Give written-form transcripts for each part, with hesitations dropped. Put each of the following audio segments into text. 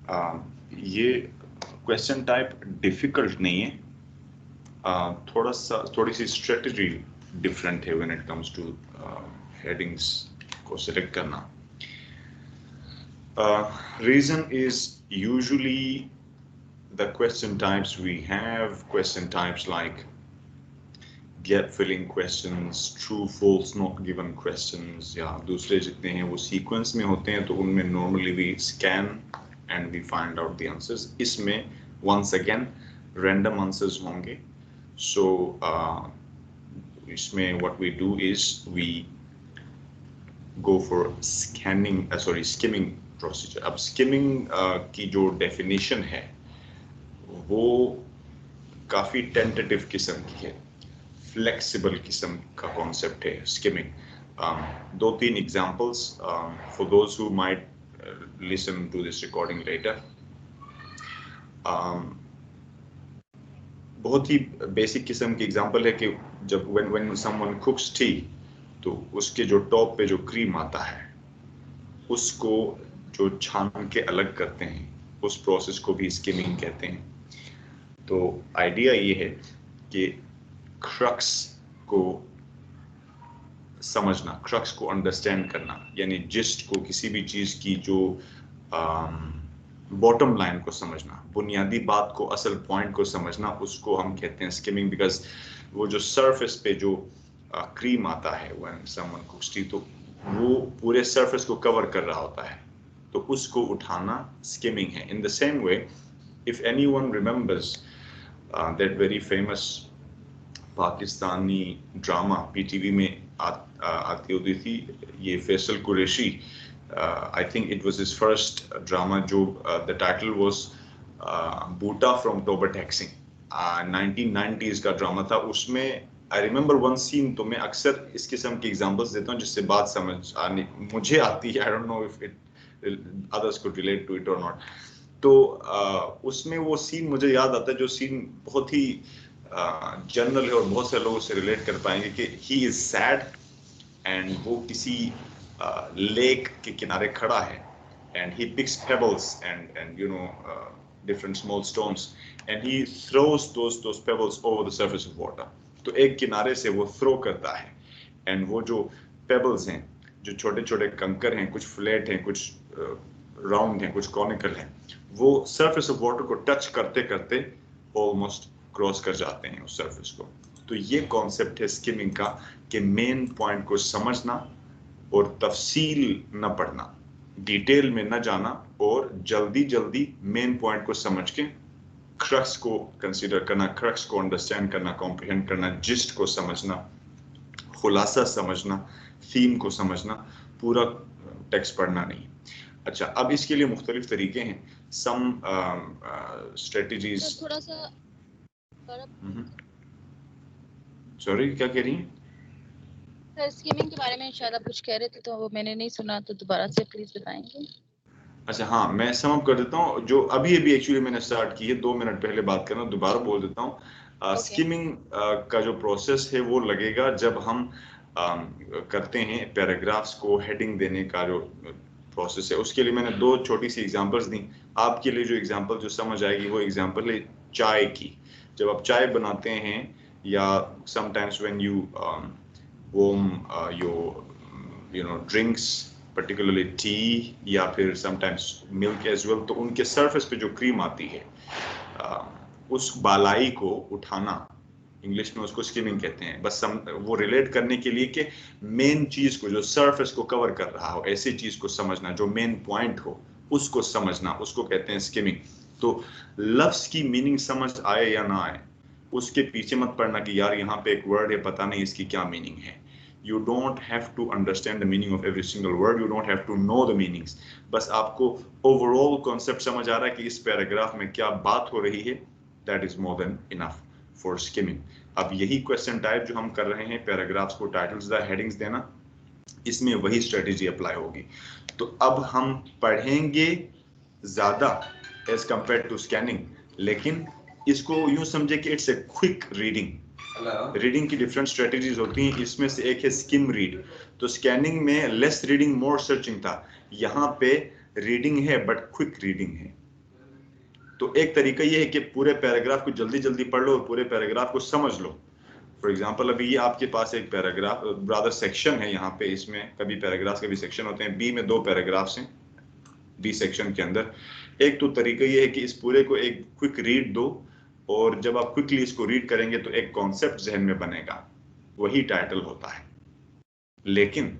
ये question type difficult नहीं है, थोड़ी सी स्ट्रेटजी डिफरेंट है when it comes to headings को सिलेक्ट करना. Reason is usually the question types we have, question types like gap filling questions, true false not given questions, या दूसरे जितने हैं वो सीक्वेंस में होते हैं, तो उनमें normally we scan and we find out the answers. इसमें once again random answers होंगे. So इसमें what we do is we go for skimming procedure. अब स्किमिंग की जो डेफिनेशन है वो काफी टेंटेटिव किस्म की है, फ्लेक्सिबल किस्म का कॉन्सेप्ट है स्किमिंग. दो तीन examples for those who might listen to this recording later. बहुत ही बेसिक किस्म की एग्जांपल है कि जब व्हेन समवन कुक्स टी, तो उसके जो टॉप पे जो क्रीम आता है उसको जो छान के अलग करते हैं, उस प्रोसेस को भी स्किमिंग कहते हैं. तो आइडिया ये है कि क्रक्स को समझना, क्रक्स को अंडरस्टैंड करना, यानी जिस्ट को, किसी भी चीज की जो बॉटम लाइन को समझना, बुनियादी बात को, असल पॉइंट को समझना, उसको हम कहते हैं स्किमिंग. बिकॉज वो जो सरफेस पे जो क्रीम आता है व्हेन समवन कुक्स टी, तो वो पूरे सरफेस को कवर कर रहा होता है, तो उसको उठाना स्किमिंग है. In the same way, if anyone remembers that very famous Pakistani drama PTV में आती होती थी, ये Faisal Qureshi, I think it was his first drama, जो the title was Buta from टोबर taxing. 1990s का ड्रामा था. उसमें आई रिमेंबर वन सीन, तो मैं अक्सर इस किस्म के एग्जांपल्स देता हूँ जिससे बात समझ आने मुझे आती है. I don't know if it others could relate to it or not. तो उसमें वो सीन मुझे याद आता है, जो सीन बहुत ही जनरल है और बहुत से लोग उससे रिलेट कर पाएंगे, कि ही इज सैड एंड वो किसी लेक के किनारे खड़ा है, and he picks pebbles and you know different small stones and he throws those pebbles over the surface of water. तो एक किनारे से वो थ्रो करता है, एंड वो जो पेबल्स हैं, जो छोटे छोटे कंकर हैं, कुछ फ्लैट हैं, कुछ राउंड हैं, कुछ कॉनिकल हैं, वो सरफेस ऑफ वाटर को टच करते करते ऑलमोस्ट क्रॉस कर जाते हैं उस सरफेस को. तो ये कॉन्सेप्ट है स्किमिंग का, कि मेन पॉइंट को समझना और तफसील न पढ़ना, डिटेल में न जाना, और जल्दी जल्दी मेन पॉइंट को समझ के क्रक्स को कंसीडर करना, क्रक्स को अंडरस्टैंड करना, कॉम्प्रिहेंड करना, जिस्ट को समझना, खुलासा समझना, थीम को समझना, पूरा टेक्स्ट पढ़ना नहीं. अच्छा, अब इसके लिए मुख्तलिफ तरीके हैं. सम स्ट्रेटजीज. थोड़ा सा सॉरी, क्या कह रही हैं? स्कीमिंग के बारे में शायद आप कुछ कह रहे थे, तो वो मैंने नहीं सुना, तो दोबारा से प्लीज बताएंगे. अच्छा हाँ, मैं सम अप कर देता हूँ. जो अभी एक्चुअली मैंने स्टार्ट की है 2 मिनट पहले बात करना, दोबारा बोल देता हूँ. स्किमिंग का जो प्रोसेस है वो लगेगा जब हम करते हैं पैराग्राफ्स को हेडिंग देने का जो प्रोसेस है. उसके लिए मैंने 2 छोटी सी एग्जांपल्स दी. आपके लिए जो एग्जांपल जो समझ आएगी वो एग्जांपल है चाय की. जब आप चाय बनाते हैं, या sometimes when you warm your drinks, particularly tea, या फिर sometimes milk as well, तो उनके सरफेस पे जो क्रीम आती है, उस बालाई को उठाना, इंग्लिश में उसको स्किमिंग कहते हैं. बस वो रिलेट करने के लिए कि मेन चीज को, जो सरफेस को कवर कर रहा हो, ऐसी चीज को समझना, जो मेन पॉइंट हो उसको समझना, उसको कहते हैं स्किमिंग. तो लफ्ज की मीनिंग समझ आए या ना आए, उसके पीछे मत पड़ना कि यार यहाँ पे एक वर्ड है, पता नहीं इसकी क्या मीनिंग है. You don't have to understand the meaning of every single word. You don't have to know the meanings. बस आपको overall concept समझ आ रहा है कि इस पैराग्राफ में क्या बात हो रही है. That is more than enough for skimming. अब यही क्वेश्चन टाइप जो हम कर रहे हैं, पैराग्राफ्स को टाइटल्स द हेडिंग्स देना, इसमें वही स्ट्रेटेजी अप्लाई होगी. तो अब हम पढ़ेंगे ज्यादा एज कंपेयर टू स्कैनिंग, लेकिन इसको यूं समझे कि it's a quick reading. Reading की डिफरेंट स्ट्रेटेजीज होती हैं, इसमें से एक है स्किम रीड. तो स्कैनिंग में लेस रीडिंग मोर सर्चिंग था, यहाँ पे रीडिंग है बट क्विक रीडिंग है. तो एक तरीका ये है कि पूरे पैराग्राफ को जल्दी जल्दी पढ़ लो और पूरे पैराग्राफ को समझ लो। फॉर एग्जाम्पल अभी ये आपके पास एक पैराग्राफ ब्रादर सेक्शन है यहाँ पे, इसमें कभी पैराग्राफ कभी सेक्शन होते हैं। बी में 2 पैराग्राफ्स हैं बी सेक्शन के अंदर। एक तो तरीका ये है कि इस पूरे को एक क्विक रीड दो, और जब आप क्विकली इसको रीड करेंगे तो एक कॉन्सेप्ट जहन में बनेगा, वही टाइटल होता है। लेकिन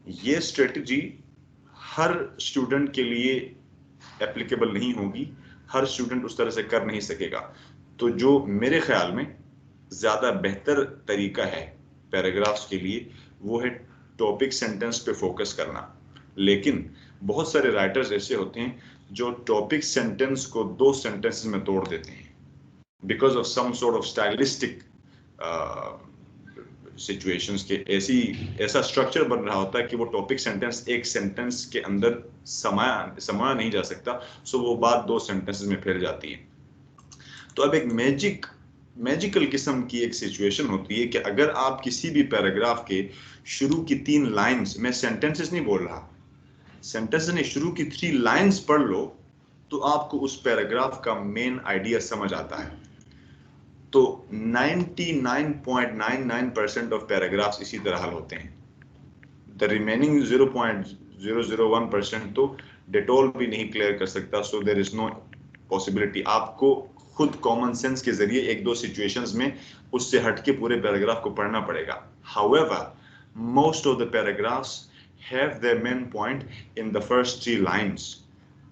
ये स्ट्रेटजी हर स्टूडेंट के लिए एप्लीकेबल नहीं होगी, हर स्टूडेंट उस तरह से कर नहीं सकेगा। तो जो मेरे ख्याल में ज्यादा बेहतर तरीका है पैराग्राफ्स के लिए वो है टॉपिक सेंटेंस पे फोकस करना। लेकिन बहुत सारे राइटर्स ऐसे होते हैं जो टॉपिक सेंटेंस को 2 सेंटेंसेस में तोड़ देते हैं because of some sort of stylistic situations के। ऐसा स्ट्रक्चर बन रहा होता है कि वो टॉपिक सेंटेंस एक सेंटेंस के अंदर समाया नहीं जा सकता, सो वो बात 2 सेंटेंसेस में फैल जाती है। तो अब एक मैजिकल किस्म की एक सिचुएशन होती है कि अगर आप किसी भी पैराग्राफ के शुरू की 3 लाइंस, मैं सेंटेंसेस नहीं बोल रहा, सेंटेंसेस नहीं, शुरू की 3 लाइंस पढ़ लो तो आपको उस पैराग्राफ का मेन आइडिया समझ आता है। तो 99.99% ऑफ पैराग्राफ्स इसी तरह हल होते हैं। द रिमेनिंग 0.001% तो डेटोल भी नहीं क्लियर कर सकता, so there is no possibility. आपको खुद कॉमन सेंस के जरिए 1-2 सिचुएशंस में उससे हटके पूरे पैराग्राफ को पढ़ना पड़ेगा। However most of the paragraphs have their main point in the first 3 lines,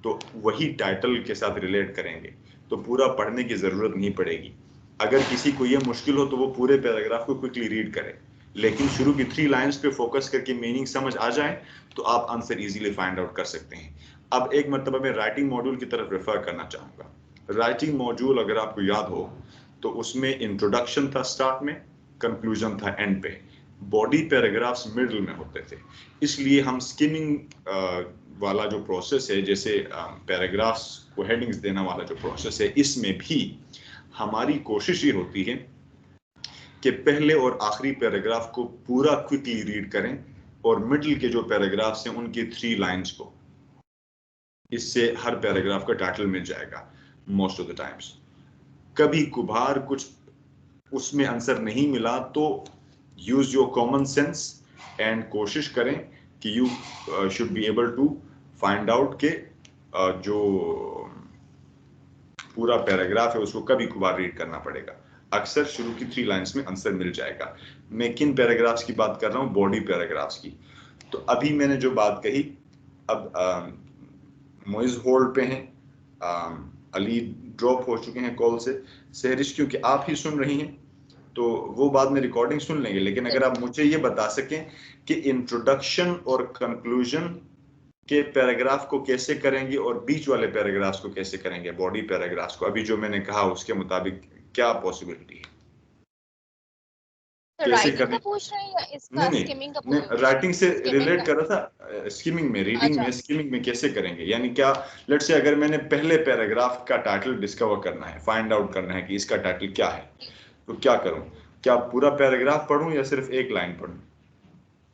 तो वही टाइटल के साथ रिलेट करेंगे, तो पूरा पढ़ने की जरूरत नहीं पड़ेगी। अगर किसी को यह मुश्किल हो तो वो पूरे पैराग्राफ को क्विकली रीड करे, लेकिन शुरू की 3 लाइंस पे फोकस करके मीनिंग समझ आ जाए तो आप आंसर इजीली फाइंड आउट कर सकते हैं। अब एक मरतबा मैं राइटिंग मॉड्यूल की तरफ रेफर करना चाहूंगा। राइटिंग मॉड्यूल अगर आपको याद हो तो उसमें इंट्रोडक्शन था स्टार्ट में, कंक्लूजन था एंड पे, बॉडी पैराग्राफ्स मिडिल में होते थे। इसलिए हम स्किमिंग वाला जो प्रोसेस है, जैसे पैराग्राफ्स को हेडिंग्स देना वाला जो प्रोसेस है, इसमें भी हमारी कोशिश ये होती है कि पहले और आखिरी पैराग्राफ को पूरा क्विकली रीड करें और मिडिल के जो पैराग्राफ्स हैं उनकी 3 लाइंस को, इससे हर पैराग्राफ का टाइटल मिल जाएगा मोस्ट ऑफ द टाइम्स। कभी कुभार कुछ उसमें आंसर नहीं मिला तो use your common sense and कोशिश करें कि you should be able to find out के जो पूरा पैराग्राफ है उसको कभी कुभार रीड करना पड़ेगा। अक्सर शुरू की 3 लाइंस में आंसर मिल जाएगा। मैं किन पैराग्राफ्स की बात कर रहा हूँ? बॉडी पैराग्राफ्स की। तो अभी मैंने जो बात कही, अब मोइज होल्ड पे हैं, अली ड्रॉप हो चुके हैं कॉल से, सहरिश क्योंकि आप ही सुन रही हैं तो वो बाद में रिकॉर्डिंग सुन लेंगे। लेकिन अगर आप मुझे ये बता सकें कि इंट्रोडक्शन और कंक्लूजन के पैराग्राफ को कैसे करेंगे और बीच वाले पैराग्राफ्स को कैसे करेंगे, बॉडी पैराग्राफ्स को, अभी जो मैंने कहा उसके मुताबिक क्या पॉसिबिलिटी है? कैसे करने? पूछ रहे हैं या इसका स्किमिंग का? नहीं, राइटिंग से रिलेट कर रहा था। स्किमिंग में, रीडिंग में, स्किमिंग में कैसे करेंगे? यानी क्या, लेट्स से अगर मैंने पहले पैराग्राफ का टाइटल डिस्कवर करना है, फाइंड आउट करना है कि इसका टाइटल क्या है, तो क्या करूं? क्या पूरा पैराग्राफ पढूं या सिर्फ एक लाइन पढूं?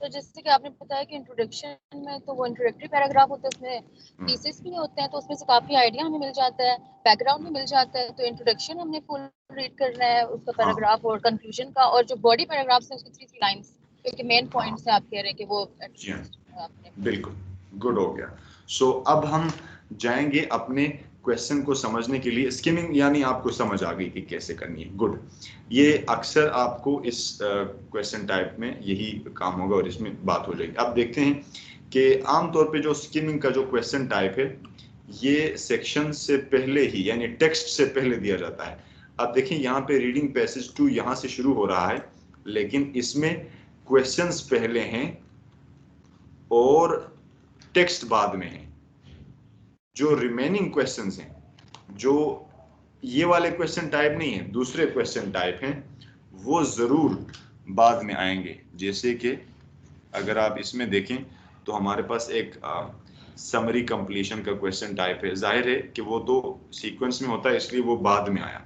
तो जैसे कि आपने बताया कि इंट्रोडक्शन में तो वो इंट्रोडक्टरी पैराग्राफ होता है, उसमें थीसिस भी होते हैं, तो उसमें से काफी आइडिया हमें मिल जाता है, बैकग्राउंड भी मिल जाता है। तो इंट्रोडक्शन हमने फुल रीड करना है उसका पैराग्राफ और कंक्लूजन का, और जो बॉडी पैराग्राफ्स हैं उसकी 3 लाइंस क्योंकि मेन पॉइंट्स है, आप कह रहे हैं कि वो आपने बिल्कुल गुड हो गया। सो अब हम जाएंगे अपने क्वेश्चन को समझने के लिए। स्किमिंग यानी आपको समझ आ गई कि कैसे करनी है, गुड। ये अक्सर आपको इस क्वेश्चन टाइप में यही काम होगा और इसमें बात हो जाएगी। अब देखते हैं कि आमतौर पे जो स्किमिंग का जो क्वेश्चन टाइप है ये सेक्शन से पहले ही यानी टेक्स्ट से पहले दिया जाता है। अब देखिए यहाँ पे रीडिंग पैसेज 2 यहाँ से शुरू हो रहा है, लेकिन इसमें क्वेश्चंस पहले हैं और टेक्स्ट बाद में है। जो रिमेनिंग क्वेश्चंस हैं, जो ये वाले क्वेश्चन टाइप नहीं है, दूसरे क्वेश्चन टाइप हैं, वो जरूर बाद में आएंगे। जैसे कि अगर आप इसमें देखें तो हमारे पास एक समरी कंप्लीशन का क्वेश्चन टाइप है। जाहिर है कि वो तो सीक्वेंस में होता है इसलिए वो बाद में आया,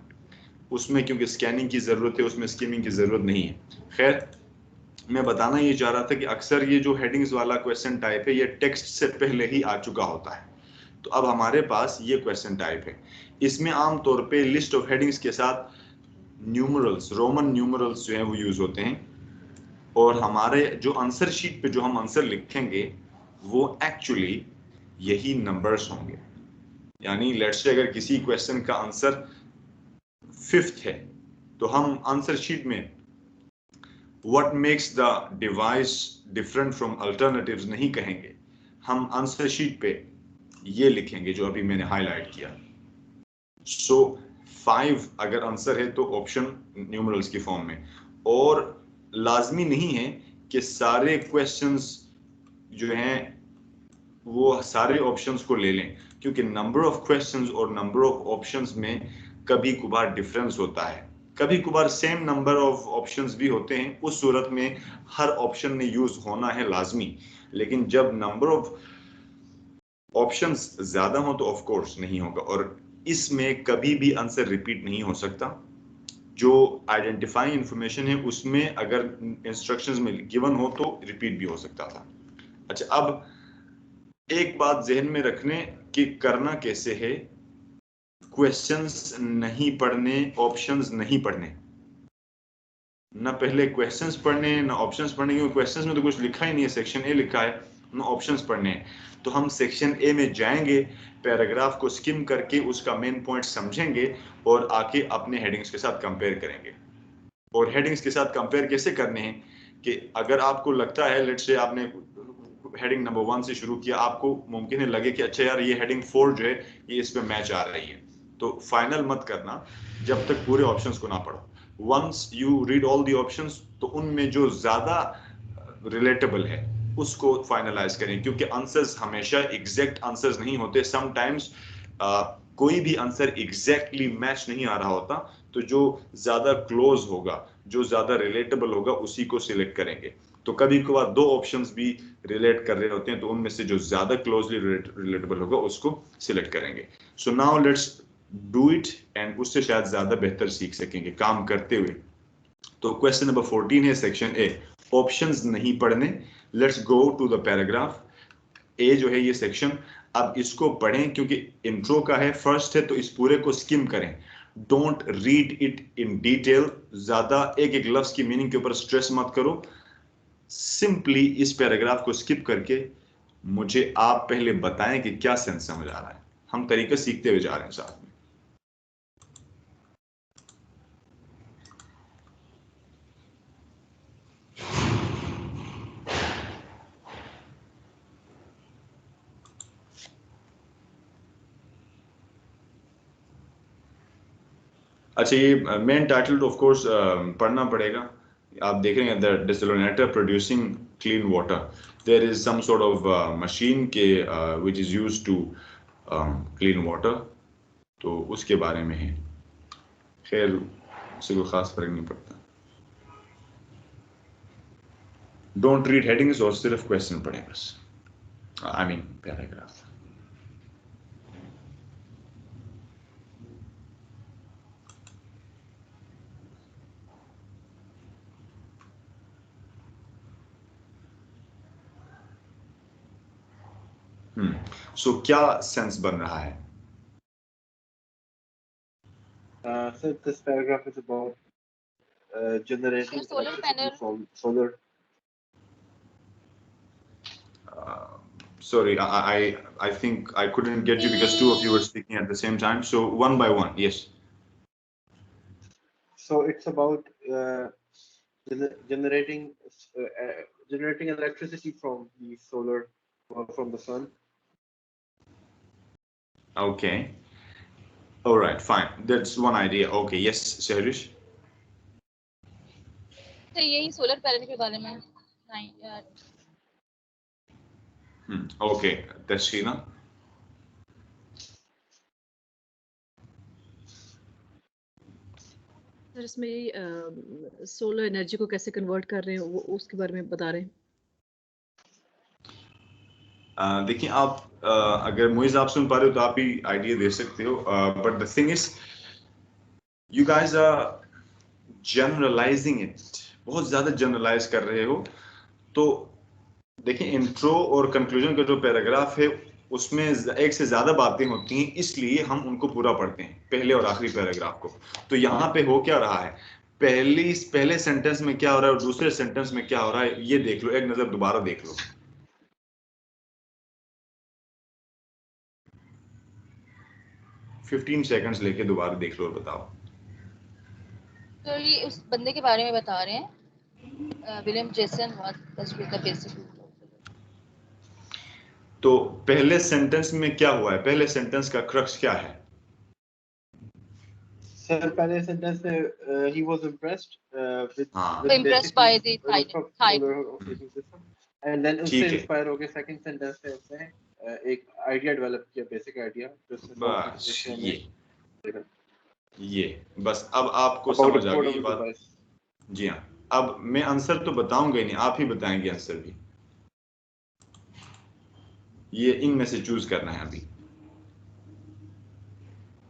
उसमें क्योंकि स्कैनिंग की जरूरत है, उसमें स्किमिंग की जरूरत नहीं है। खैर, मैं बताना ये चाह रहा था कि अक्सर ये जो हेडिंग्स वाला क्वेश्चन टाइप है ये टेक्स्ट से पहले ही आ चुका होता है। तो अब हमारे पास ये क्वेश्चन टाइप है, इसमें आमतौर पे लिस्ट ऑफ हेडिंग्स के साथ न्यूमरल्स, रोमन न्यूमरल्स जो है वो यूज होते हैं, और हमारे जो आंसर शीट पे जो हम आंसर लिखेंगे वो एक्चुअली यही नंबर्स होंगे। यानी लेट्स से अगर किसी क्वेश्चन का आंसर 5th है तो हम आंसर शीट में what makes the device different from alternatives नहीं कहेंगे, हम आंसर शीट पे ये लिखेंगे जो अभी मैंने हाईलाइट किया। सो 5 अगर आंसर है तो ऑप्शन न्यूमरल्स की फॉर्म में, और लाजमी नहीं है कि सारे क्वेश्चंस जो हैं वो सारे ऑप्शंस को ले लें, क्योंकि नंबर ऑफ क्वेश्चंस और नंबर ऑफ ऑप्शंस में कभी कभार डिफरेंस होता है, कभी कभार सेम नंबर ऑफ ऑप्शंस भी होते हैं, उस सूरत में हर ऑप्शन में यूज होना है लाजमी। लेकिन जब नंबर ऑफ ऑप्शंस ज्यादा हो तो ऑफ कोर्स नहीं होगा, और इसमें कभी भी आंसर रिपीट नहीं हो सकता। जो आइडेंटिफाइंग इंफॉर्मेशन है उसमें अगर इंस्ट्रक्शंस में गिवन हो तो रिपीट भी हो सकता था। अच्छा, अब एक बात जहन में रखने कि करना कैसे है, क्वेश्चंस नहीं पढ़ने, ऑप्शंस नहीं पढ़ने, ना पहले क्वेश्चंस पढ़ने ना ऑप्शंस पढ़ने, क्योंकि क्वेश्चंस में तो कुछ लिखा ही नहीं है, सेक्शन ए लिखा है, ना ऑप्शंस पढ़ने हैं। तो हम सेक्शन ए में जाएंगे, पैराग्राफ को स्किम करके उसका मेन पॉइंट समझेंगे और आके अपने हेडिंग्स के साथ कंपेयर करेंगे। और हेडिंग्स के साथ कंपेयर कैसे करने हैं कि अगर आपको लगता है लेट्स से आपने हेडिंग नंबर 1 से शुरू किया, आपको मुमकिन है लगे कि अच्छा यार ये हेडिंग 4 जो है ये इस पे मैच आ रही है, तो फाइनल मत करना जब तक पूरे ऑप्शंस को ना पढ़ो। Once you read all the options तो उनमें जो ज्यादा रिलेटेबल है उसको फाइनलाइज करें, क्योंकि आंसर्स हमेशा एग्जैक्ट आंसर्स नहीं होते। समटाइम्स कोई भी आंसर एग्जैक्टली मैच नहीं आ रहा होता, तो जो ज्यादा क्लोज होगा, जो ज्यादा रिलेटेबल होगा उसी को सिलेक्ट करेंगे। तो कभी कभार 2 ऑप्शंस भी रिलेट कर रहे होते हैं, तो उनमें से जो ज्यादा क्लोजली रिलेटेबल होगा उसको सिलेक्ट करेंगे। So now let's do it, and उससे शायद ज्यादा बेहतर सीख सकेंगे काम करते हुए। तो क्वेश्चन नंबर 14 है सेक्शन ए, ऑप्शंस नहीं पढ़ने। Let's go to the paragraph. ए जो है ये सेक्शन, अब इसको पढ़ें क्योंकि इंट्रो का है, फर्स्ट है, तो इस पूरे को स्किम करें। Don't read it in detail, ज्यादा एक एक लफ्ज की मीनिंग के ऊपर स्ट्रेस मत करो। सिंपली इस पैराग्राफ को स्किप करके मुझे आप पहले बताएं कि क्या सेंस समझ आ रहा है। हम तरीका सीखते हुए जा रहे हैं साथ में। अच्छा, ये मेन टाइटल ऑफ कोर्स पढ़ना पड़ेगा। आप देख रहे हैं the desalinator producing clean water, there is some sort of machine के which is used to clean water, तो उसके बारे में है। खैर उससे कोई खास फर्क नहीं पड़ता। डोंट रीड हेडिंग्स, और सिर्फ क्वेश्चन पढ़ें बस, आई मीन पैराग्राफ। सो क्या सेंस बन रहा है? So this paragraph is about generating solar electricity panel. from solar. Sorry, I think I couldn't get you because 2 of you were speaking at the same time. So one by one, yes. So it's about generating electricity from the solar, from the sun. Okay. All right, fine. That's one idea. Okay, yes, Sehrish. तो यही solar panel के बारे में। नहीं यार। Okay, Tashina. Sir इसमें solar energy को कैसे कन्वर्ट कर रहे हैं वो उसके बारे में बता रहे हैं। देखिए आप अगर मुइज आप सुन पा रहे हो तो आप ही आइडिया दे सकते हो, but the thing is you guys are generalising it, बहुत ज्यादा जनरलाइज कर रहे हो। तो देखिए इंट्रो और कंक्लूजन का जो पैराग्राफ है उसमें एक से ज्यादा बातें होती हैं, इसलिए हम उनको पूरा पढ़ते हैं, पहले और आखिरी पैराग्राफ को। तो यहाँ पे हो क्या रहा है, पहले सेंटेंस में क्या हो रहा है और दूसरे सेंटेंस में क्या हो रहा है, ये देख लो, एक नजर दोबारा देख लो। $15 सेकंड्स लेके दोबारा देख लो और बताओ। तो ये उस बंदे के बारे में बता रहे हैं, William Jason was the basic. तो पहले सेंटेंस में क्या हुआ है, पहले सेंटेंस का क्रक्स क्या है? सर पहले सेंटेंस में he was impressed with हाँ impressed by the Thai solar operating system, and then उससे ठीक है, इंस्पायर होके सेकंड सेंटेंस में उसने एक आइडिया डेवलप किया, बेसिक आइडिया, बस ये बस अब आपको about समझ the आ गई ये portable बात। device. जी हाँ, अब मैं आंसर तो बताऊंगा ही नहीं, आप ही बताएंगे आंसर भी। ये इनमें से चूज करना है अभी।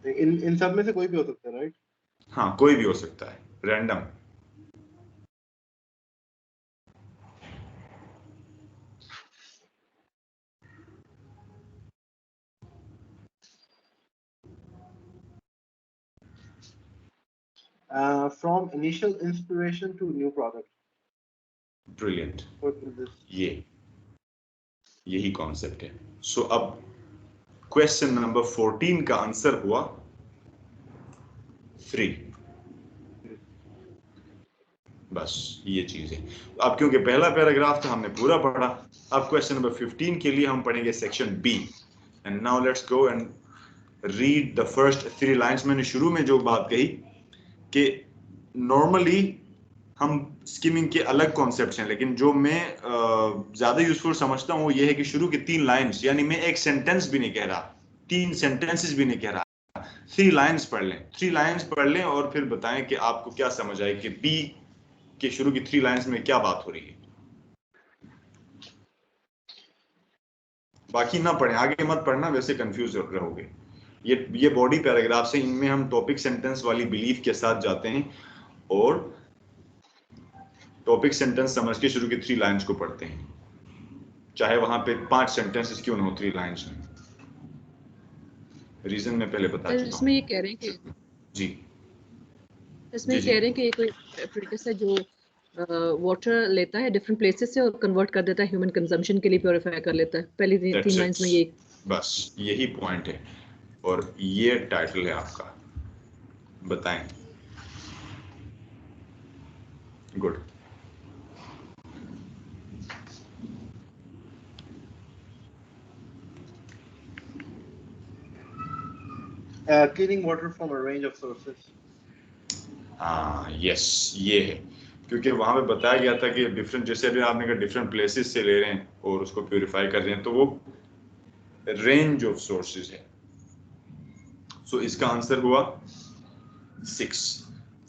इन सब में से कोई भी हो सकता है, राइट? हाँ कोई भी हो सकता है, random. From initial inspiration to new product. Brilliant, What is this? यही कॉन्सेप्ट है। सो अब क्वेश्चन नंबर 14 का आंसर हुआ 3। बस ये चीज है। अब क्योंकि पहला पैराग्राफ था हमने पूरा पढ़ा, अब क्वेश्चन नंबर 15 के लिए हम पढ़ेंगे section B. And now let's go and read the first 3 lines. मैंने शुरू में जो बात कही कि नॉर्मली हम स्किमिंग के अलग कॉन्सेप्ट्स हैं, लेकिन जो मैं ज्यादा यूजफुल समझता हूँ वो ये है कि शुरू की 3 लाइंस, यानी मैं एक सेंटेंस भी नहीं कह रहा, 3 सेंटेंसेस भी नहीं कह रहा, 3 लाइंस पढ़ लें, 3 लाइंस पढ़ लें और फिर बताएं कि आपको क्या समझ आए कि बी के शुरू की 3 लाइंस में क्या बात हो रही है। बाकी ना पढ़ें, आगे मत पढ़ना, वैसे कंफ्यूज रहोगे। ये बॉडी पैराग्राफ्स हैं, इनमें हम टॉपिक सेंटेंस वाली बिलीफ के साथ जाते हैं और टॉपिक सेंटेंस समझ के शुरू की 3 लाइंस को पढ़ते हैं, चाहे वहां पे 5 सेंटेंसेस क्यों ना हो 3 लाइंस में। रीजन मैं पहले बता चुका हूं। इसमें ये कह रहे हैं कि जी इसमें कह रहे हैं कि कोई एप्रेटिस है जो वाटर लेता है डिफरेंट प्लेसेस से और कन्वर्ट कर देता है ह्यूमन कंजम्पशन के लिए, प्योरीफाई कर लेता है। पहली 3 लाइंस में ये बस यही पॉइंट है और ये टाइटल है आपका। बताएं। Good. Cleaning water from a range of sources. हाँ यस, ये है, क्योंकि वहां पे बताया गया था कि डिफरेंट, जैसे अभी आपने कहा डिफरेंट प्लेसेस से ले रहे हैं और उसको प्योरीफाई कर रहे हैं, तो वो रेंज ऑफ सोर्सेज है। सो इसका आंसर हुआ 6।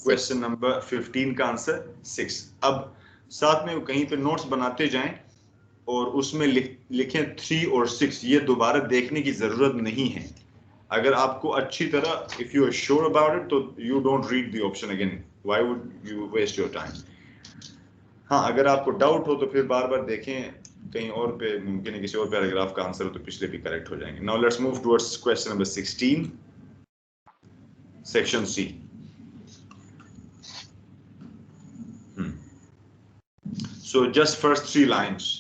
क्वेश्चन नंबर 15 का आंसर 6। अब साथ में कहीं पे नोट्स बनाते जाएं और उसमें लिखें 3 और 6, ये दोबारा देखने की जरूरत नहीं है। अगर आपको अच्छी तरह, if you are sure about it, तो you don't read the option again, why would you waste your time. हाँ अगर आपको डाउट हो तो फिर बार बार देखें, कहीं और पे मुमकिन है किसी और पैराग्राफ का आंसर हो तो पिछले भी करेक्ट हो जाएंगे। Now let's move towards question number 16, section C. So just first 3 lines.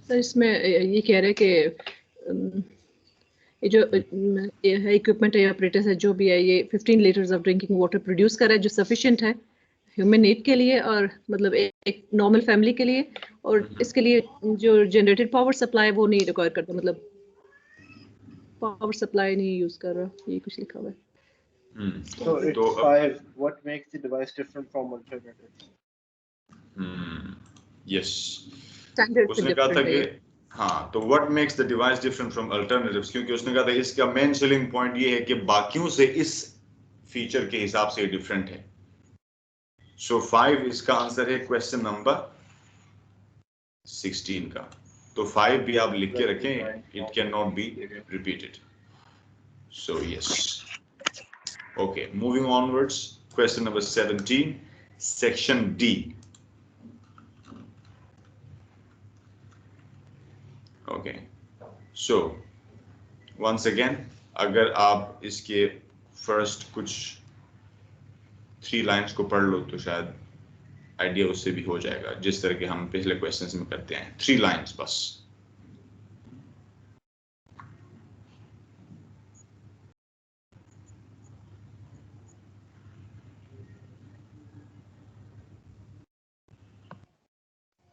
Sir इसमें ये कह रहे हैं कि ये जो है इक्विपमेंट है या ऑपरेटर्स है जो भी है, ये 15 litres of drinking water produce कर रहा है जो सफिशिएंट है ह्यूमन नीड के लिए और मतलब एक नॉर्मल फैमिली के लिए, और इसके लिए जो जनरेटेड पावर सप्लाई वो नहीं रिक्वायर करता, मतलब पावर सप्लाई नहीं यूज कर रहा, ये कुछ लिखा हुआ है। So it's 5. What makes the device different from alternatives? Yes, standard उसने कहा था कि हाँ, तो what makes the device different from alternatives, क्योंकि उसने कहा था इसका मेन सेलिंग पॉइंट ये है कि बाकियों से इस फीचर के हिसाब से डिफरेंट है। सो 5 इसका आंसर है क्वेश्चन नंबर 16 का। तो 5 भी आप लिख के रखें, it can not be repeated. So yes, okay, moving onwards, question number 17, section D. Okay, so once again, अगर आप इसके फर्स्ट कुछ 3 लाइंस को पढ़ लो तो शायद आइडिया उससे भी हो जाएगा, जिस तरह के हम पिछले क्वेश्चंस में करते हैं। 3 लाइंस बस।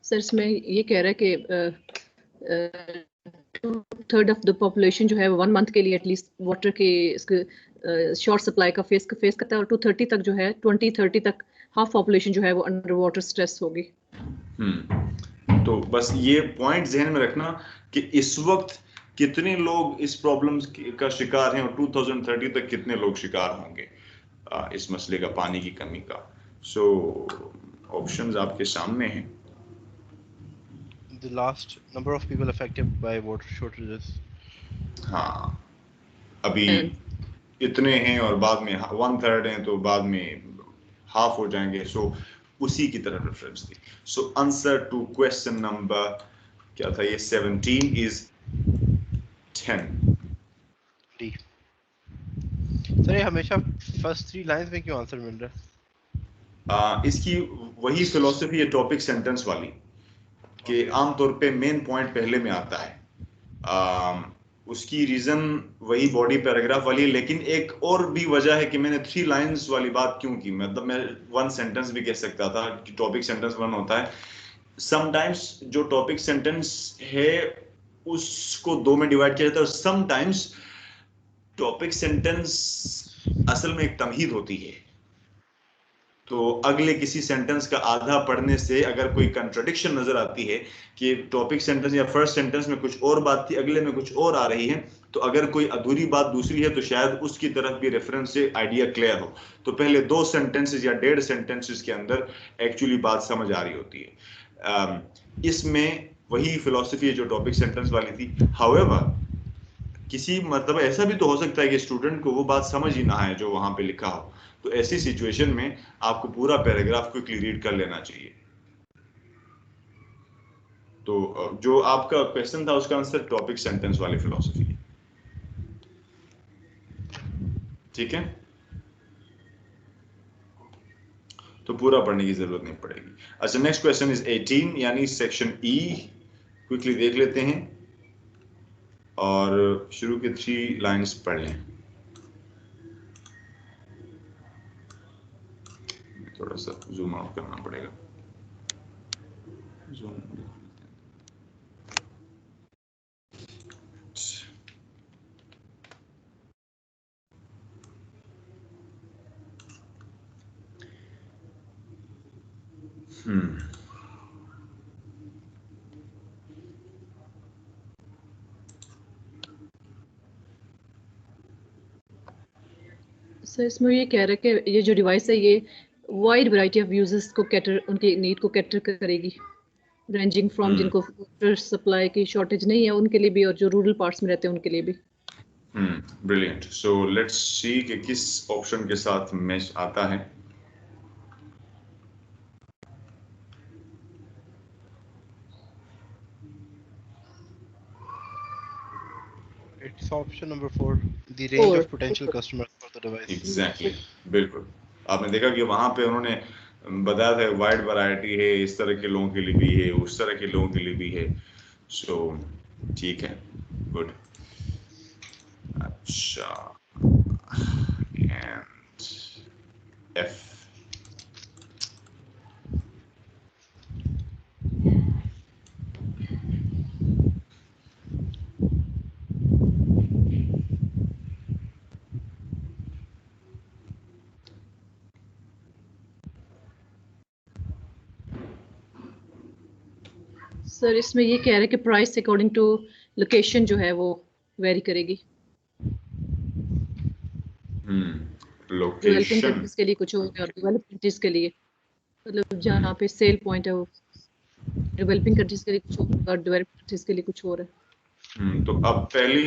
सर इसमें ये कह रहा है कि 2/3 ऑफ द पॉपुलेशन जो है 1 मंथ के लिए एटलीस्ट वाटर के शॉर्ट सप्लाई का फेस करता है, और 230 तक जो है 2030 तक हाफ पॉपुलेशन जो है वो अंडर वाटर स्ट्रेस होगी। तो बस ये पॉइंट ध्यान में रखना कि इस वक्त कितने लोग इस प्रॉब्लम का शिकार हैं और 2030 तक कितने लोग शिकार होंगे इस मसले का, पानी की कमी का। सो ऑप्शंस आपके सामने हैं। The last number of people affected by water shortages. हाँ, अभी इतने हैं और बाद में 1/3 हैं तो बाद में हाफ हो जाएंगे। सो उसी की तरह रेफरेंस थी। So answer to question number क्या था ये 17 इज 10 D. सर ये हमेशा फर्स्ट 3 लाइंस में क्यों आंसर मिल रहा है? इसकी वही फिलॉसफी है टॉपिक सेंटेंस वाली, कि आमतौर पे मेन पॉइंट पहले में आता है। उसकी रीजन वही बॉडी पैराग्राफ वाली है, लेकिन एक और भी वजह है कि मैंने 3 लाइंस वाली बात क्यों की। मतलब मैं 1 सेंटेंस भी कह सकता था कि टॉपिक सेंटेंस 1 होता है। समटाइम्स जो टॉपिक सेंटेंस है उसको 2 में डिवाइड किया जाता है, और समटाइम्स टॉपिक सेंटेंस असल में एक तमहीद होती है। तो अगले किसी सेंटेंस का आधा पढ़ने से अगर कोई कंट्रडिक्शन नजर आती है कि टॉपिक सेंटेंस या फर्स्ट सेंटेंस में कुछ और बात थी, अगले में कुछ और आ रही है, तो अगर कोई अधूरी बात दूसरी है तो शायद उसकी तरफ भी रेफरेंस से आइडिया क्लियर हो। तो पहले 2 सेंटेंसेस या 1.5 सेंटेंसेस के अंदर एक्चुअली बात समझ आ रही होती है। इसमें वही फिलॉसफी है जो टॉपिक सेंटेंस वाली थी। हाउएवर, किसी मतलब ऐसा भी तो हो सकता है कि स्टूडेंट को वो बात समझ ही ना आए जो वहां पे लिखा हो, तो ऐसी सिचुएशन में आपको पूरा पैराग्राफ क्विकली रीड कर लेना चाहिए। तो जो आपका क्वेश्चन था उसका आंसर टॉपिक सेंटेंस वाली फिलॉसफी है। ठीक है, तो पूरा पढ़ने की जरूरत नहीं पड़ेगी। अच्छा, नेक्स्ट क्वेश्चन इज 18 यानी सेक्शन ई। क्विकली देख लेते हैं और शुरू के 3 लाइंस पढ़ लें। थोड़ा सा जूम आउट करना पड़ेगा। जूम सर इसमें ये कह रहा है कि ये जो डिवाइस है ये वाइड वैरायटी ऑफ यूजर्स को कैटर, उनकी नीड को कैटर करेगी, रेंजिंग फ्रॉम जिनको वाटर सप्लाई की शॉर्टेज नहीं है उनके लिए भी, और जो रूरल पार्ट्स में रहते हैं उनके लिए भी। ब्रिलियंट। सो लेट्स सी कि किस ऑप्शन के साथ मैच आता है। It's option number 4. The range 4 of potential customers for the device. Exactly, बिल्कुल। आपने देखा कि वहां पे उन्होंने बताया था वाइड वैरायटी है, इस तरह के लोगों के लिए भी है, उस तरह के लोगों के लिए भी है। सो ठीक है, गुड। अच्छा, एंड एफ। सर इसमें ये कह रहे हैं कि प्राइस अकॉर्डिंग टू लोकेशन जो है वो वेरी करेगी। डेवलपिंग लोकेशन कंट्रीज के लिए कुछ और है और डेवलप्ड कंट्रीज के लिए, मतलब जहाँ पे सेल पॉइंट है वो डेवलपिंग कंट्रीज के लिए कुछ और और डेवलप्ड कंट्रीज के लिए कुछ और है। तो अब पहली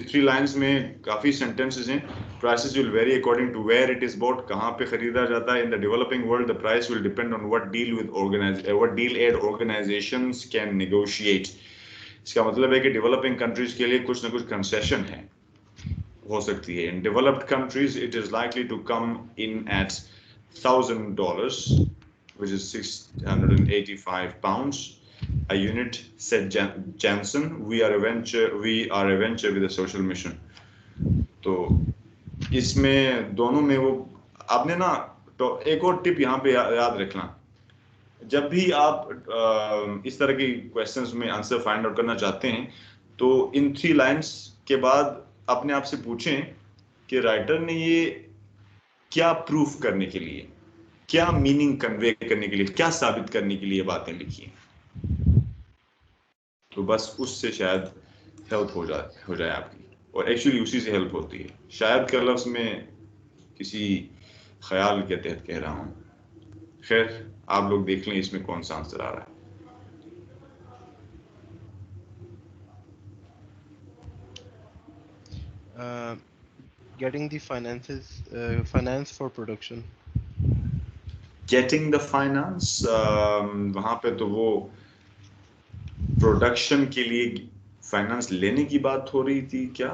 थ्री लाइंस में काफी सेंटेंसेस हैं। Prices will vary according to where it is bought, कहाँ पे खरीदा जाता है। In the developing world the price will depend on what deal aid organisations can negotiate. इसका मतलब है कि डेवलपिंग कंट्रीज के लिए कुछ ना कुछ कंसेशन है, हो सकती है। In developed countries it is likely to come in at $1,000 which is 685 pounds a unit, said Jansen. We are a venture with a social mission. तो इसमें दोनों में वो आपने ना, तो एक और टिप यहाँ पे याद रखना, जब भी आप इस तरह की क्वेश्चंस में आंसर फाइंड आउट करना चाहते हैं तो इन 3 लाइंस के बाद अपने आप से पूछें कि राइटर ने ये क्या प्रूफ करने के लिए, क्या मीनिंग कन्वे करने के लिए, क्या साबित करने के लिए बातें लिखी हैं। तो बस उससे शायद हेल्प हो जाए आपकी, और एक्चुअली उसी से हेल्प होती है। शायद के लफ्ज़ में किसी ख्याल के तहत कह रहा हूँ। खैर आप लोग देख लें इसमें कौन सा आंसर आ रहा है। Getting the finance for production. Getting the finance, वहां पे तो वो प्रोडक्शन के लिए फाइनेंस लेने की बात हो रही थी क्या।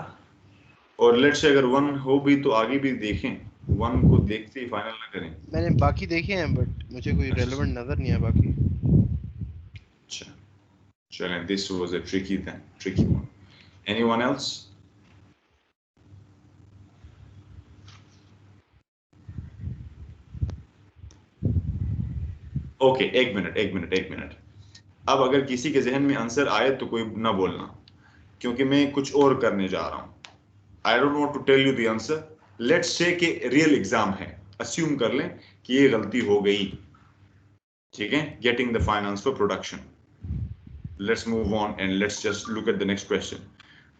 और लेट्स से अगर 1 हो भी तो आगे भी देखें, 1 को देखते ही फाइनल ना करें। मैंने बाकी देखे हैं बट मुझे कोई रेलेवेंट नजर नहीं है बाकी। अच्छा चलें, this was a tricky one. Anyone else? Okay एक मिनट। अब अगर किसी के जहन में आंसर आए तो कोई ना बोलना, क्योंकि मैं कुछ और करने जा रहा हूं। I don't want to tell you the answer. Let's say कि रियल एग्जाम है, अस्यूम कर लें कि ये गलती हो गई, ठीक है। Getting the finance for production. Let's move on and let's just look at the next question.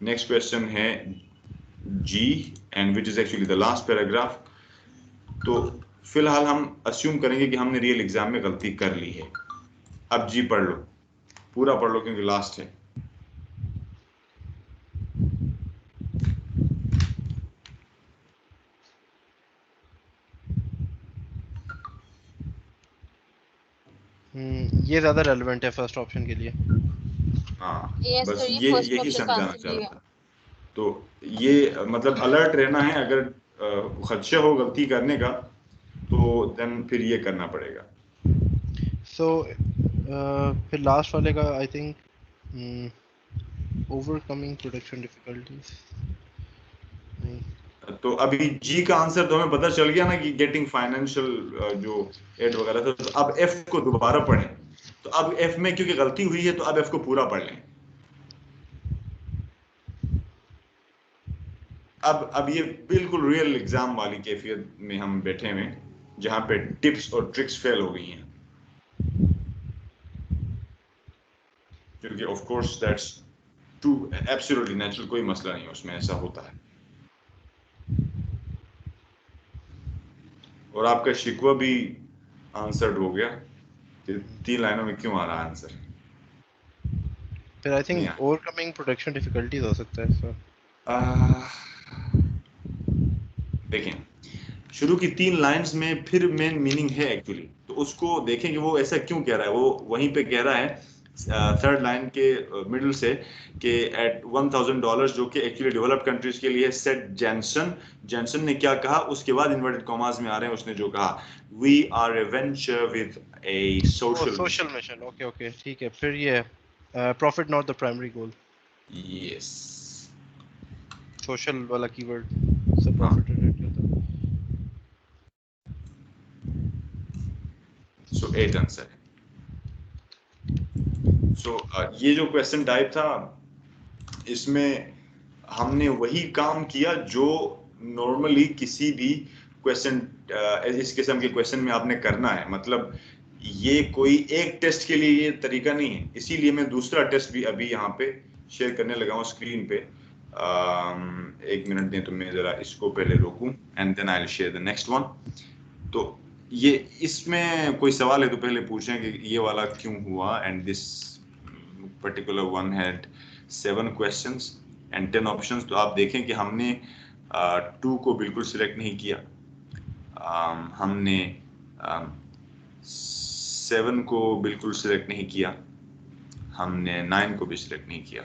Next question है जी and which is actually the last paragraph. तो फिलहाल हम अस्यूम करेंगे कि हमने रियल एग्जाम में गलती कर ली है। अब जी पढ़ लो, पूरा पढ़ लो क्योंकि लास्ट है। ये ज्यादा रेलेवेंट है फर्स्ट ऑप्शन के लिए। हाँ Yes, बस sir, ये यही first option का समझाना आंसर चाह ये रहा है। था। तो ये मतलब अलर्ट रहना है, अगर खदशा हो गलती करने का तो देन फिर ये करना पड़ेगा। सो फिर लास्ट वाले का I think overcoming production difficulties. तो अभी जी का आंसर तो हमें पता चल गया ना कि गेटिंग फाइनेंशियल जो एड वगैरह था। तो अब एफ को दोबारा पढ़ें। तो अब एफ में क्योंकि गलती हुई है तो अब एफ को पूरा पढ़ लें। अब ये बिल्कुल रियल एग्जाम वाली कैफियत में हम बैठे हुए जहां पे टिप्स और ट्रिक्स फेल हो गई हैं, क्योंकि of course that's too absolutely natural, कोई मसला नहीं है उसमें, ऐसा होता है। और आपका शिकवा भी आंसर्ड हो गया कि 3 लाइनों में क्यों आ रहा है आंसर। फिर I think overcoming production difficulties हो सकता है सर। देखें शुरू की 3 लाइंस में फिर मेन मीनिंग है एक्चुअली, तो उसको देखें कि वो ऐसा क्यों कह रहा है। वो वहीं पे कह रहा है थर्ड लाइन के मिडिल से कि एट $1,000, जो कि एक्चुअली डेवलप्ड कंट्रीज के लिए, सेट जैनसन ने क्या कहा। उसके बाद इन्वर्टेड कॉमास में आ रहे हैं उसने जो कहा, we are a venture with a social mission. Okay ठीक है। फिर ये profit not the primary goal. Yes, social वाला कीवर्ड से प्रॉफिट रिलेट करता है। सो 8 आंसर है। सो ये जो क्वेश्चन टाइप था इसमें हमने वही काम किया जो नॉर्मली किसी भी क्वेश्चन इस किस्म के क्वेश्चन में आपने करना है। मतलब ये कोई एक टेस्ट के लिए ये तरीका नहीं है, इसीलिए मैं दूसरा टेस्ट भी अभी यहाँ पे शेयर करने लगा हूँ स्क्रीन पे। एक मिनट दें तो मैं जरा इसको पहले रोकूं and then I will share the next one. तो ये इसमें कोई सवाल है तो पहले पूछें कि ये वाला क्यों हुआ। And this particular one had 7 questions and 10 options. तो आप देखें कि हमने 2 को बिल्कुल सिलेक्ट नहीं किया, हमने 7 को बिल्कुल सिलेक्ट नहीं किया, हमने 9 को भी सिलेक्ट नहीं किया।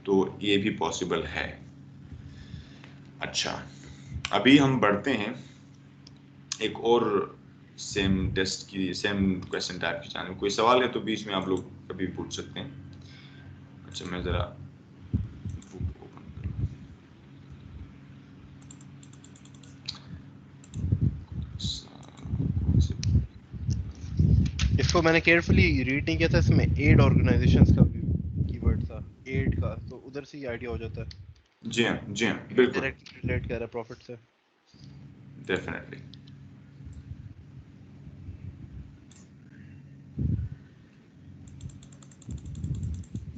तो ये भी पॉसिबल है। अच्छा, अभी हम बढ़ते हैं एक और सेम टेस्ट की, सेम क्वेश्चन टाइप की जाने। कोई सवाल है तो बीच में आप लोग कभी पूछ सकते हैं। अच्छा, मैं जरा बुक ओपन करूं। इसको मैंने केयरफुली रीड नहीं किया था, इसमें एड ऑर्गेनाइजेशंस का भी कीवर्ड था, एड का, तो उधर से ही आइडिया हो जाता है। जी हाँ, बिल्कुल, डायरेक्ट रिलेट कर रहा है प्रॉफिट से। डेफिनेटली।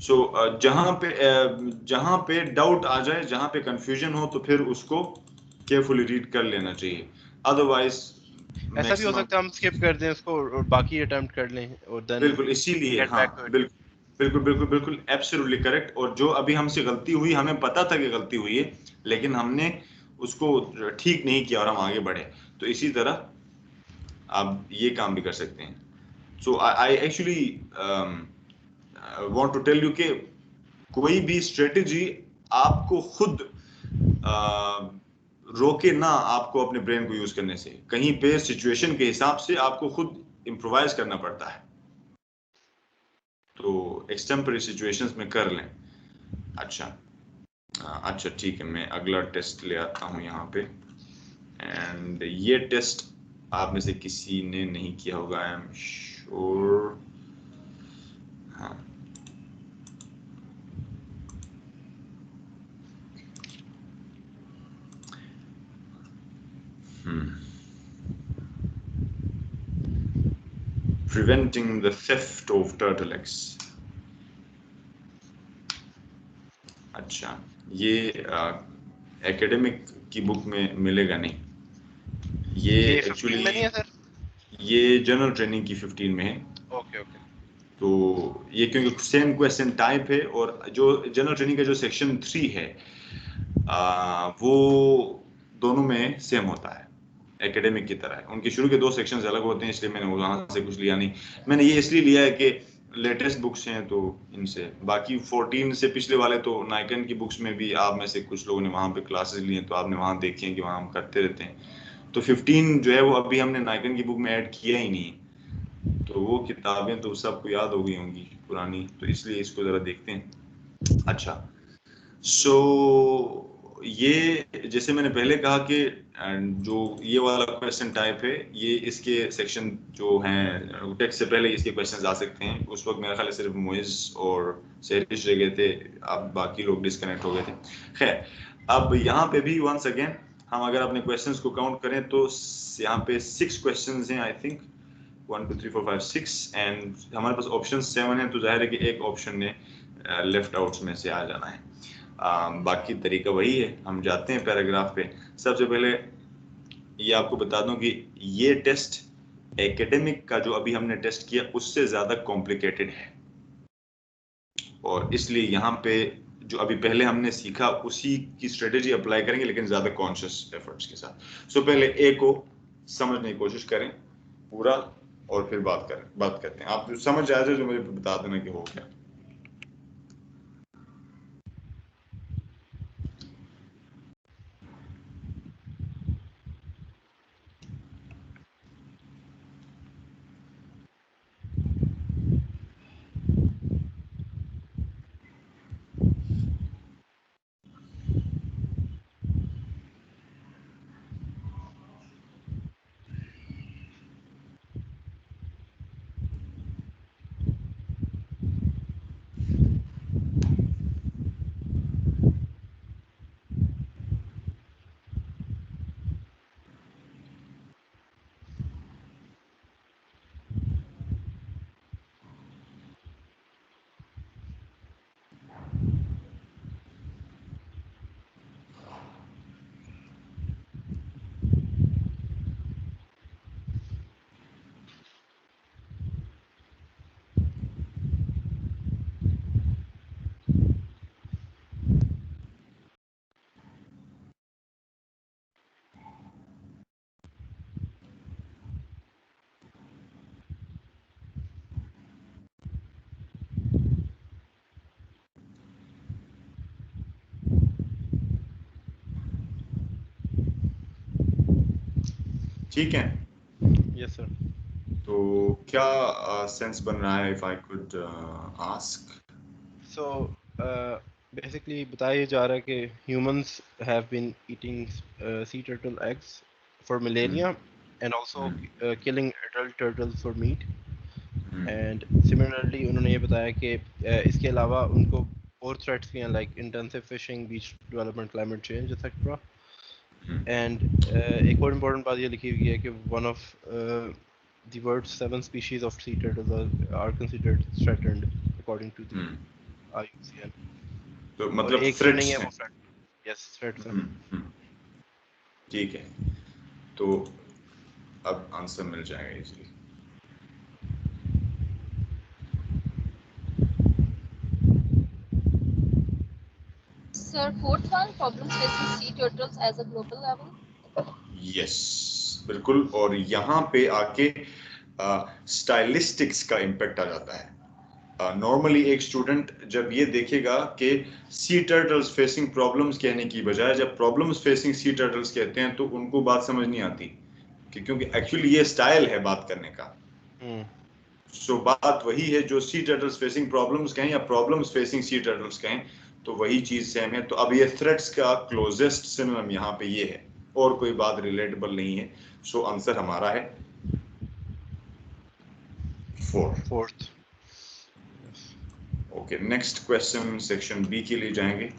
सो जहां पे डाउट आ जाए, जहां पे कंफ्यूजन हो, तो फिर उसको केयरफुली रीड कर लेना चाहिए। अदरवाइज ऐसा भी हो सकता है हम स्किप कर दें उसको और बाकी अटेम्प्ट कर लें और देन बिल्कुल, इसीलिए गेट हाँ, बैक टू इट। बिल्कुल बिल्कुल बिल्कुल बिल्कुल एब्सोल्युटली करेक्ट। और जो अभी हमसे गलती हुई, हमें पता था कि गलती हुई है, लेकिन हमने उसको ठीक नहीं किया और हम आगे बढ़े। तो इसी तरह आप ये काम भी कर सकते हैं। So I actually want to tell you कि कोई भी स्ट्रेटेजी आपको खुद रोके ना आपको अपने ब्रेन को यूज करने से। कहीं पे सिचुएशन के हिसाब से आपको खुद इम्प्रोवाइज करना पड़ता है, तो एक्सटेम्पररी सिचुएशंस में कर लें। अच्छा अच्छा, ठीक है, मैं अगला टेस्ट ले आता हूँ यहाँ पे। एंड ये टेस्ट आप में से किसी ने नहीं किया होगा, आई एम श्योर। हाँ, preventing the theft of turtle eggs। अच्छा, ये एकेडमिक की बुक में मिलेगा नहीं, ये एक्चुअली 15 में नहीं है सर? ये जनरल ट्रेनिंग की 15 में है। Okay okay. तो ये क्योंकि सेम क्वेश्चन टाइप है, और जो जनरल ट्रेनिंग का जो सेक्शन 3 है वो दोनों में सेम होता है, एकेडमिक की तरह है। उनके शुरू के 2 सेक्शंस अलग होते हैं, इसलिए मैंने वहां से कुछ लिया नहीं। मैंने ये इसलिए लिया है कि लेटेस्ट बुक्स हैं तो इनसे, बाकी 14 से पिछले वाले तो नाइकन की बुक्स में भी आप में से कुछ लोगों ने वहां पे क्लासेस लिए हैं, तो आपने वहां देखे हैं कि वहां हम करते रहते हैं। तो 15 जो है वो अभी हमने नाइकन की बुक में ऐड किया ही नहीं, तो वो किताबें तो सबको याद हो गई होंगी पुरानी, तो इसलिए इसको जरा देखते हैं। अच्छा, सो ये जैसे मैंने पहले कहा कि जो ये वाला क्वेश्चन टाइप है, ये इसके सेक्शन जो हैं टेक्स्ट से पहले इसके क्वेश्चंस आ सकते हैं। उस वक्त मेरा ख्याल है सिर्फ मोइज और सेरिश रह गए थे, अब बाकी लोग डिस्कनेक्ट हो गए थे। खैर, अब यहाँ पे भी वंस अगेन हम अगर अपने क्वेश्चंस को काउंट करें तो यहाँ पे 6 क्वेश्चंस हैं, आई थिंक 1 2 3 4 5 6, एंड हमारे पास ऑप्शन 7 है, तो जाहिर है कि एक ऑप्शन ने लेफ्ट आउट्स में से आ जाना है। बाकी तरीका वही है, हम जाते हैं पैराग्राफ पे। सबसे पहले ये आपको बता दूं कि ये टेस्ट एकेडमिक का जो अभी हमने टेस्ट किया उससे ज्यादा कॉम्प्लिकेटेड है, और इसलिए यहाँ पे जो अभी पहले हमने सीखा उसी की स्ट्रेटेजी अप्लाई करेंगे, लेकिन ज्यादा कॉन्शियस एफर्ट्स के साथ। सो पहले ए को समझने की कोशिश करें पूरा, और फिर बात करते हैं। आप समझ आ जाए जो मुझे बता देना कि हो क्या। ठीक है? Yes sir. तो क्या सेंस बन रहा है, if I could ask? So basically बताया जा रहा है कि humans have been eating sea turtle eggs for millennia and also killing adult turtles for meat. And similarly उन्होंने ये बताया कि इसके अलावा उनको और threats भी हैं like intensive fishing, beach development, climate change etc. And एक और important बात ये लिखी हुई है कि one of the world's 7 species of sea turtles are considered threatened according to the IUCN. तो और मतलब एक जो threats नहीं है हैं। वो yes threats हैं। ठीक है, तो अब आंसर मिल जाएगा easily. Sir, fourth one, problems facing sea turtles as a global level. Yes, बिल्कुल। और यहाँ पे आके स्टाइलिस्टिक्स का इम्पैक्ट आ जाता है। नॉर्मली एक स्टूडेंट जब ये देखेगा कि सी टर्टल्स फेसिंग प्रॉब्लम्स कहने की बजाय जब प्रॉब्लम्स फेसिंग सी टर्टल्स कहते हैं तो उनको बात समझ नहीं आती कि क्योंकि एक्चुअली ये स्टाइल है बात करने का। सो बात वही है, जो सी टर्टल्स फेसिंग प्रॉब्लम्स कहें या प्रॉब्लम्स फेसिंग सी टर्टल्स कहें तो वही चीज सेम है। तो अब ये थ्रेट्स का क्लोजेस्ट सिनोनिम यहाँ पे ये है और कोई बात रिलेटेबल नहीं है। सो आंसर हमारा है 4th। Okay, next question section B के लिए जाएंगे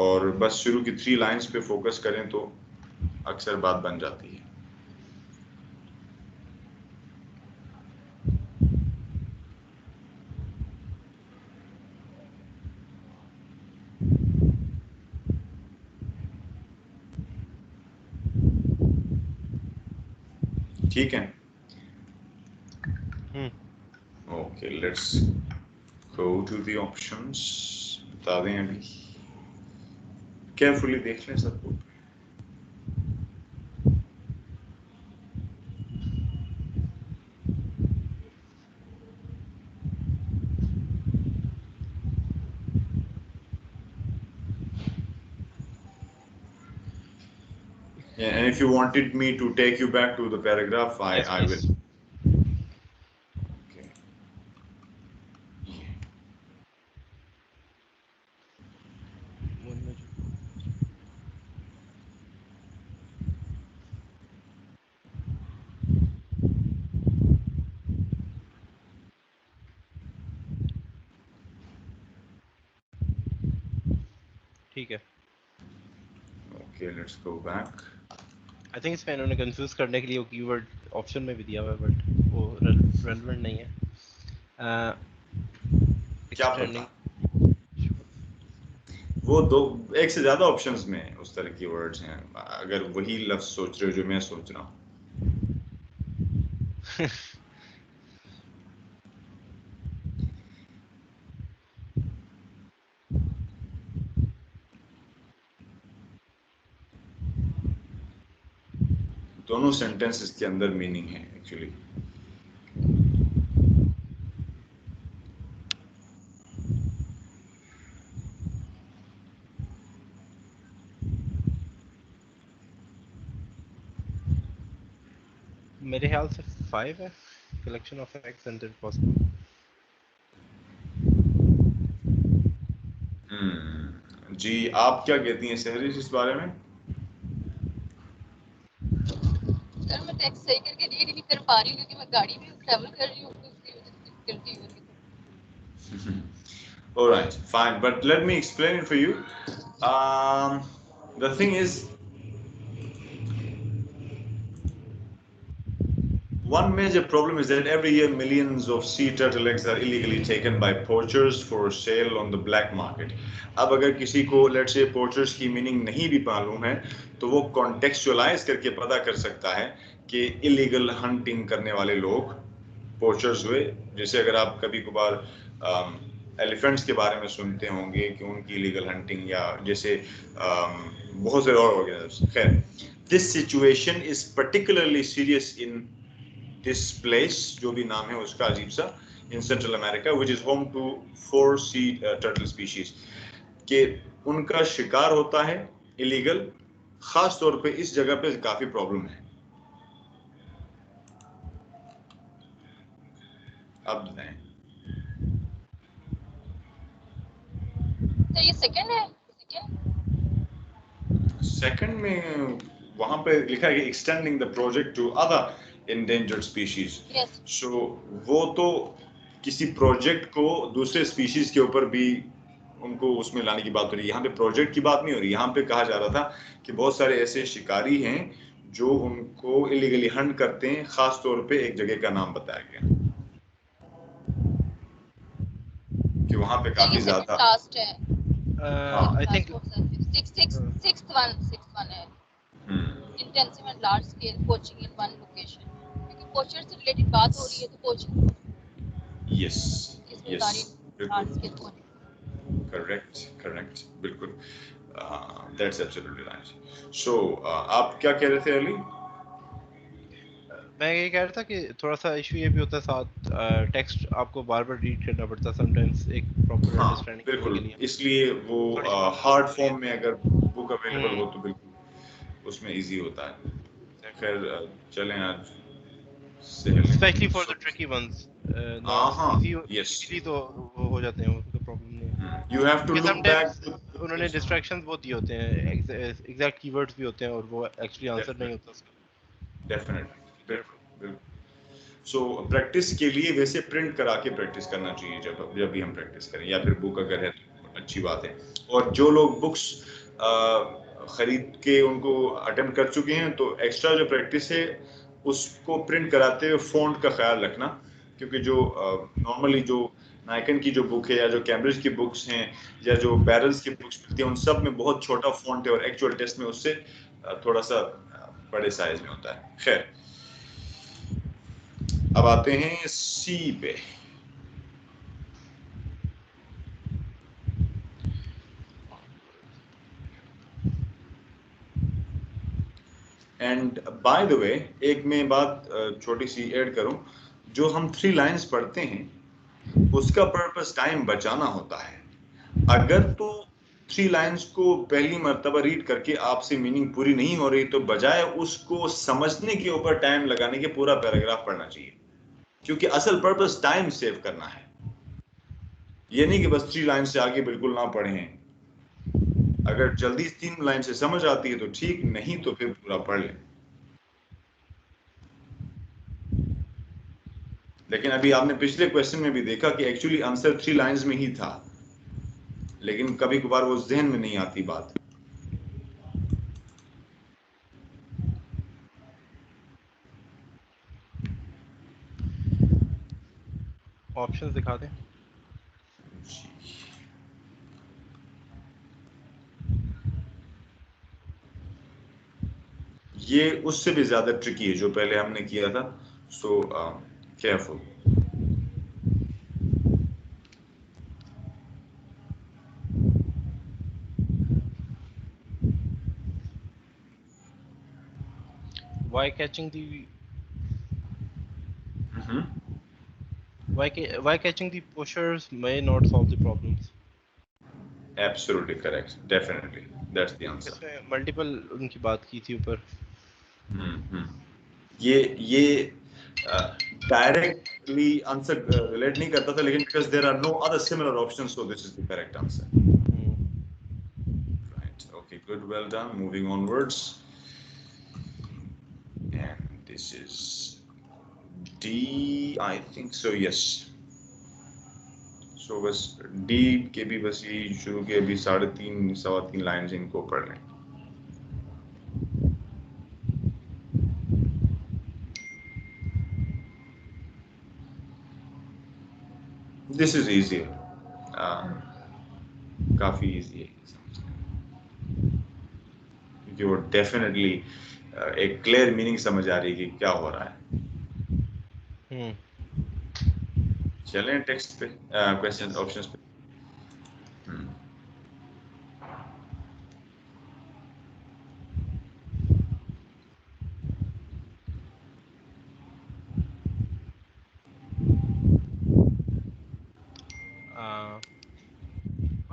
और बस शुरू की 3 लाइंस पे फोकस करें तो अक्सर बात बन जाती है। ठीक है? Okay, let's go to the options. बता दें अभी, केयरफुली देख लें सबको। And if you wanted me to take you back to the paragraph, I will. Okay. ठीक है। Okay, let's go back. I think इसमें इन्होंने कंफ्यूज करने के लिए वो कीवर्ड ऑप्शन में भी दिया हुआ है बट वो रेलेवेंट नहीं है। क्या पता, वो एक से ज्यादा ऑप्शंस में उस तरह की वर्ड्स हैं। अगर वही लफ्ज सोच रहे हो जो मैं सोच रहा हूँ। दोनों सेंटेंसेस के अंदर मीनिंग है एक्चुअली। मेरे ख्याल से 5 है, collection of X and it possible. जी, आप क्या कहती हैं सहरिश इस बारे में? सर मैं टेक्स्ट सही करके रीड नहीं कर पा रही हूँ क्योंकि मैं गाड़ी में ट्रैवल कर रही हूँ, उसकी वजह से डिफिकल्टी हो रही है। All right, fine, but let me explain it for you. The thing is, one major problem is that every year millions of sea turtle eggs are illegally taken by poachers for sale on the black market. अब अगर किसी को let's say poachers की meaning नहीं भी मालूम है तो वो contextualize करके पता कर सकता है कि illegal hunting करने वाले लोग poachers हुए। जैसे अगर आप कभी कभार एलिफेंट्स के बारे में सुनते होंगे कि उनकी illegal hunting, या जैसे बहुत से और organisms। खैर, this situation is particularly serious in this place, जो भी नाम है उसका अजीब सा, in Central America, which is home to 4 sea turtle species, कि उनका शिकार होता है इलीगल। खास तौर पे इस जगह पे काफी प्रॉब्लम है अब बताएं। तो ये सेकंड है, सेकंड में वहां पे लिखा है कि extending the project to other endangered species. Yes so वो तो किसी प्रोजेक्ट को दूसरे स्पीशीज के ऊपर भी उनको उसमें लाने की बात हो रही है। यहाँ पे प्रोजेक्ट की बात नहीं हो रही। यहाँ पे कहा जा रहा था कि बहुत सारे ऐसे शिकारी हैं जो उनको इलीगली हंट करते हैं, खास तौर पे एक जगह का नाम बताया गया कि वहां पे तो काफी ये सेकंड ज्यादा। लास्ट है, हाँ। I लास्ट think कौन सा है? सिक्स्थ वन है, intensive and large scale poaching in one location, क्योंकि पोचर से रिलेटेड बात हो रही है तो पोचिंग यस इसमें यस सारी लार्ज स्केल बिल्कुल करेक्ट बिल्कुल। That's absolutely right. सो आप क्या कह रहे थे अली? मैं ये कह रहा था कि थोड़ा सा इशू ये भी होता है साथ टेक्स्ट आपको बार बार रीड करना पड़ता है समटाइम्स एक प्रॉपर हाँ अंडरस्टैंडिंग करने के बिल्कुल, लिए। इसलिए वो थोड़ी सी प्रॉब्लम हार्ड होती है। फॉर्म में अगर बुक अवेलेबल हो तो बिल्कुल उसमें इजी होता है। खैर चलें आज सहेलें specially for the so. Tricky ones, हाँ इजी यस, इजीली तो वो हो जाते हैं, उसका प्रॉब्लम नहीं है। यू हैव टू कि लुक बैक समटाइम्स टू। उन्होंने डिस्ट्रैक्शंस बहुत दिए होते हैं, एग्जैक्ट कीवर्ड्स भी होते हैं और वो एक्चुअली आंसर नहीं होता उसका। डेफिनेटली बिल्कुल। सो प्रैक्टिस के लिए वैसे प्रिंट करा के प्रैक्टिस करना चाहिए जब भी हम प्रैक्टिस करें, या फिर बुक अगर है तो अच्छी बात है। और जो लोग बुक्स खरीद के उनको अटेम्प्ट कर चुके हैं तो एक्स्ट्रा जो प्रैक्टिस है उसको प्रिंट कराते हुए फॉन्ट का ख्याल रखना, क्योंकि जो नॉर्मली जो नाइकन की जो बुक है या जो कैम्ब्रिज की बुक्स हैं या जो बैरल्स की बुक्स मिलती हैं उन सब में बहुत छोटा फॉन्ट है और एक्चुअल टेस्ट में उससे थोड़ा सा बड़े साइज में होता है। खैर अब आते हैं सी पे। एंड बाय द वे एक मैं बात छोटी सी ऐड करूं, जो हम 3 लाइंस पढ़ते हैं उसका पर्पस टाइम बचाना होता है। अगर तो 3 लाइंस को पहली मर्तबा रीड करके आपसे मीनिंग पूरी नहीं हो रही तो बजाय उसको समझने के ऊपर टाइम लगाने के पूरा पैराग्राफ पढ़ना चाहिए, क्योंकि असल पर्पस टाइम सेव करना है। ये नहीं कि बस 3 लाइन से आगे बिल्कुल ना पढ़ें। अगर जल्दी 3 लाइन से समझ आती है तो ठीक, नहीं तो फिर पूरा पढ़ लें। लेकिन अभी आपने पिछले क्वेश्चन में भी देखा कि एक्चुअली आंसर 3 लाइंस में ही था, लेकिन कभी कभार वो जहन में नहीं आती बात। ऑप्शंस दिखा दें। ये उससे भी ज्यादा ट्रिकी है जो पहले हमने किया था, so careful. Why catching the why catching the pushers may not solve the problems? Absolutely correct, definitely that's the answer. इसमें मल्टीपल उनकी बात की थी ऊपर। ये डायरेक्टली आंसर रिलेट नहीं करता था, लेकिन because there are no other similar options so this is the correct answer. Right, okay, good, well done, moving onwards. And this is D, I think so, yes. So बस D के भी बस यही शुरू के अभी 3.5 3.25 लाइंस इनको पढ़ लें। दिस इज इजी, काफी इजी है क्योंकि वो डेफिनेटली एक क्लियर मीनिंग समझ आ रही है कि क्या हो रहा है। चलें टेक्स्ट पे, क्वेश्चन ऑप्शंस पे।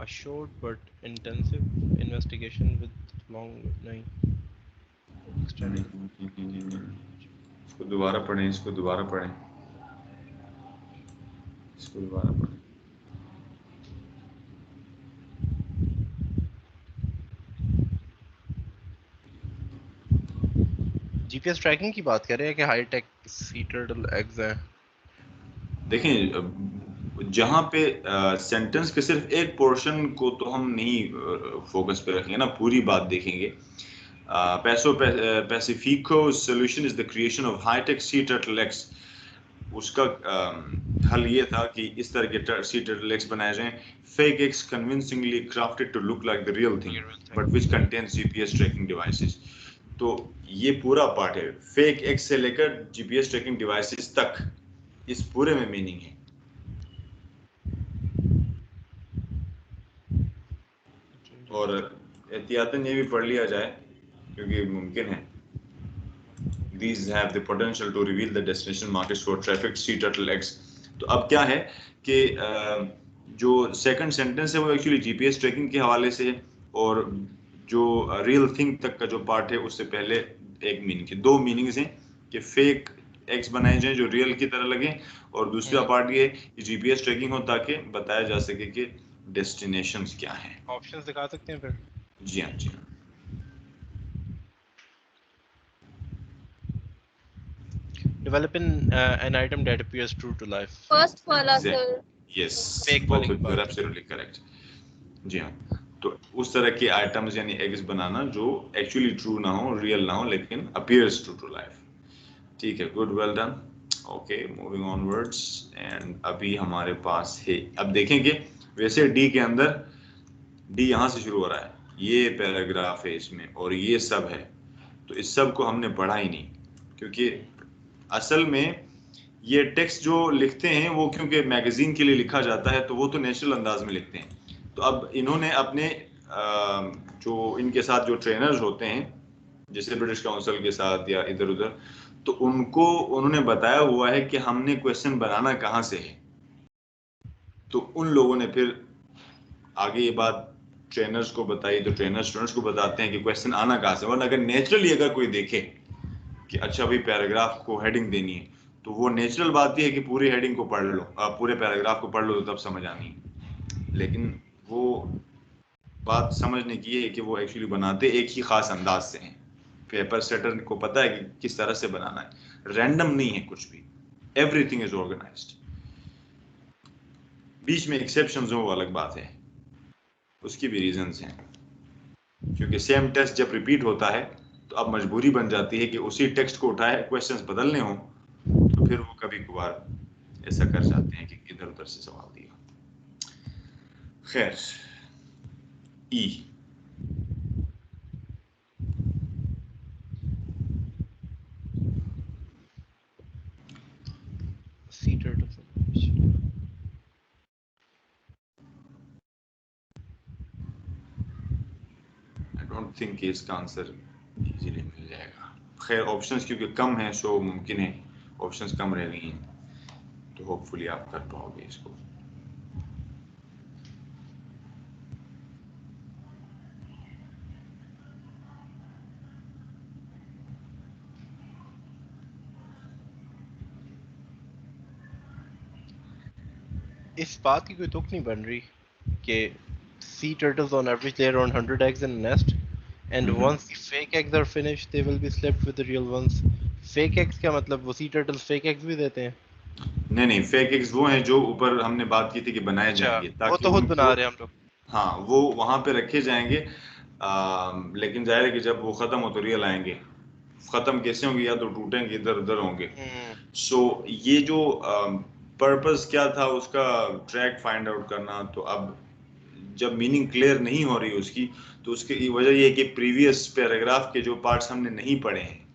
A short but intensive investigation with long extending. इसको दोबारा पढ़ें, इसको दोबारा पढ़ें। इसको दोबारा पढ़ें। जीपीएस ट्रैकिंग की बात कर रहे हैं कि high tech sea turtle eggs हैं। देखें जहाँ पे सेंटेंस के सिर्फ एक पोर्शन को तो हम नहीं फोकस पे रखेंगे ना, पूरी बात देखेंगे। Pacifico solution is the creation of high tech sea turtle eggs. उसका हल ये था कि इस तरह के सी टर्टल एग्स बनाए जाएं, fake eggs convincingly crafted to look like the real thing but which contains GPS tracking devices. तो ये पूरा पार्ट है, फेक एग्स से लेकर जीपीएस ट्रैकिंग डिवाइसेस तक, इस पूरे में मीनिंग है। और एहतियातन ये भी पढ़ लिया जाए क्योंकि मुमकिन है। These have the potential to reveal the destination markets for trafficked sea turtle eggs. तो अब क्या है कि जो सेकंड सेंटेंस है वो एक्चुअली जीपीएस ट्रैकिंग के हवाले से है, और जो रियल थिंग तक का जो पार्ट है उससे पहले एक मीनिंग के दो मीनिंग्स हैं कि फेक एग्स बनाए जाएं जो रियल की तरह लगे, और दूसरा पार्ट ये है कि जीपीएस ट्रैकिंग हो ताकि बताया जा सके कि डेस्टिनेशंस क्या हैं। ऑप्शंस दिखा सकते हैं फिर? जी हाँ, जी हाँ। Developing an item that appears true to life. First वाला सर। Yes, Fake वाली की perfect, बात you're की। absolutely correct. जी हाँ, तो उस तरह के आइटम्स यानी एग्स बनाना जो एक्चुअली ट्रू ना हो, रियल ना हो, लेकिन अपीयर्स ट्रू टू लाइफ। ठीक है, good, well done. Okay, moving onwards. And अभी हमारे पास है, अब देखेंगे वैसे डी के अंदर, डी यहाँ से शुरू हो रहा है, ये पैराग्राफ है इसमें और ये सब है, तो इस सब को हमने पढ़ा ही नहीं, क्योंकि असल में ये टेक्स्ट जो लिखते हैं वो क्योंकि मैगजीन के लिए लिखा जाता है तो वो तो नेचुरल अंदाज में लिखते हैं। तो अब इन्होंने अपने जो इनके साथ जो ट्रेनर्स होते हैं, जैसे ब्रिटिश काउंसिल के साथ या इधर उधर, तो उनको उन्होंने बताया हुआ है कि हमने क्वेश्चन बनाना कहाँ से है। तो उन लोगों ने फिर आगे ये बात ट्रेनर्स को बताई, तो ट्रेनर स्टूडेंट्स को बताते हैं कि क्वेश्चन आना कहाँ से। वरना अगर नेचुरली अगर कोई देखे कि अच्छा भाई पैराग्राफ को हेडिंग देनी है, तो वो नेचुरल बात ये है कि पूरी हेडिंग को पढ़ लो, पूरे पैराग्राफ को पढ़ लो तो तब समझ आनी है। लेकिन वो बात समझने की है कि वो एक्चुअली बनाते एक ही खास अंदाज से हैं। पेपर सेटर को पता है कि किस तरह से बनाना है, रैंडम नहीं है कुछ भी, एवरीथिंग इज ऑर्गेनाइज्ड। बीच में एक्सेप्शंस हो वो अलग बात है, उसकी भी रीजंस हैं, क्योंकि सेम टेस्ट जब रिपीट होता है तो अब मजबूरी बन जाती है कि उसी टेक्स्ट को उठाए क्वेश्चंस बदलने हो, तो फिर वो कभी कभार ऐसा कर जाते हैं कि इधर उधर से सवाल दिया। खैर, ई Sea turtle. I don't think कि इसका आंसर इजीली मिल जाएगा। खैर, ऑप्शंस क्योंकि कम हैं सो मुमकिन है ऑप्शंस कम रह गई हैं, तो होपफुली आप कर पाओगे इसको। इस बात की कोई तुक नहीं बन रही कि sea turtles on average lay around 100 eggs in a nest, and once the fake eggs are finished they will be slipped with the real ones. Fake eggs क्या मतलब, वो sea turtles fake eggs भी देते हैं? नहीं नहीं, fake eggs वो हैं जो ऊपर हमने बात की थी कि बनाए जाएंगे वो ताकि तो खुद उनको, बना रहे हैं हम लोग। हाँ वो वहां पे रखे जाएंगे। लेकिन जाहिर है कि जब वो खत्म हो तो रियल आएंगे। खत्म कैसे होंगे, या तो टूटेंगे, इधर उधर होंगे। सो ये जो पर्पस क्या था उसका, ट्रैक फाइंड आउट करना। तो अब जब मीनिंग क्लियर नहीं हो रही उसकी, तो उसकी वजह ये है कि प्रीवियस पैराग्राफ के जो पार्ट्स हमने नहीं पढ़े हैं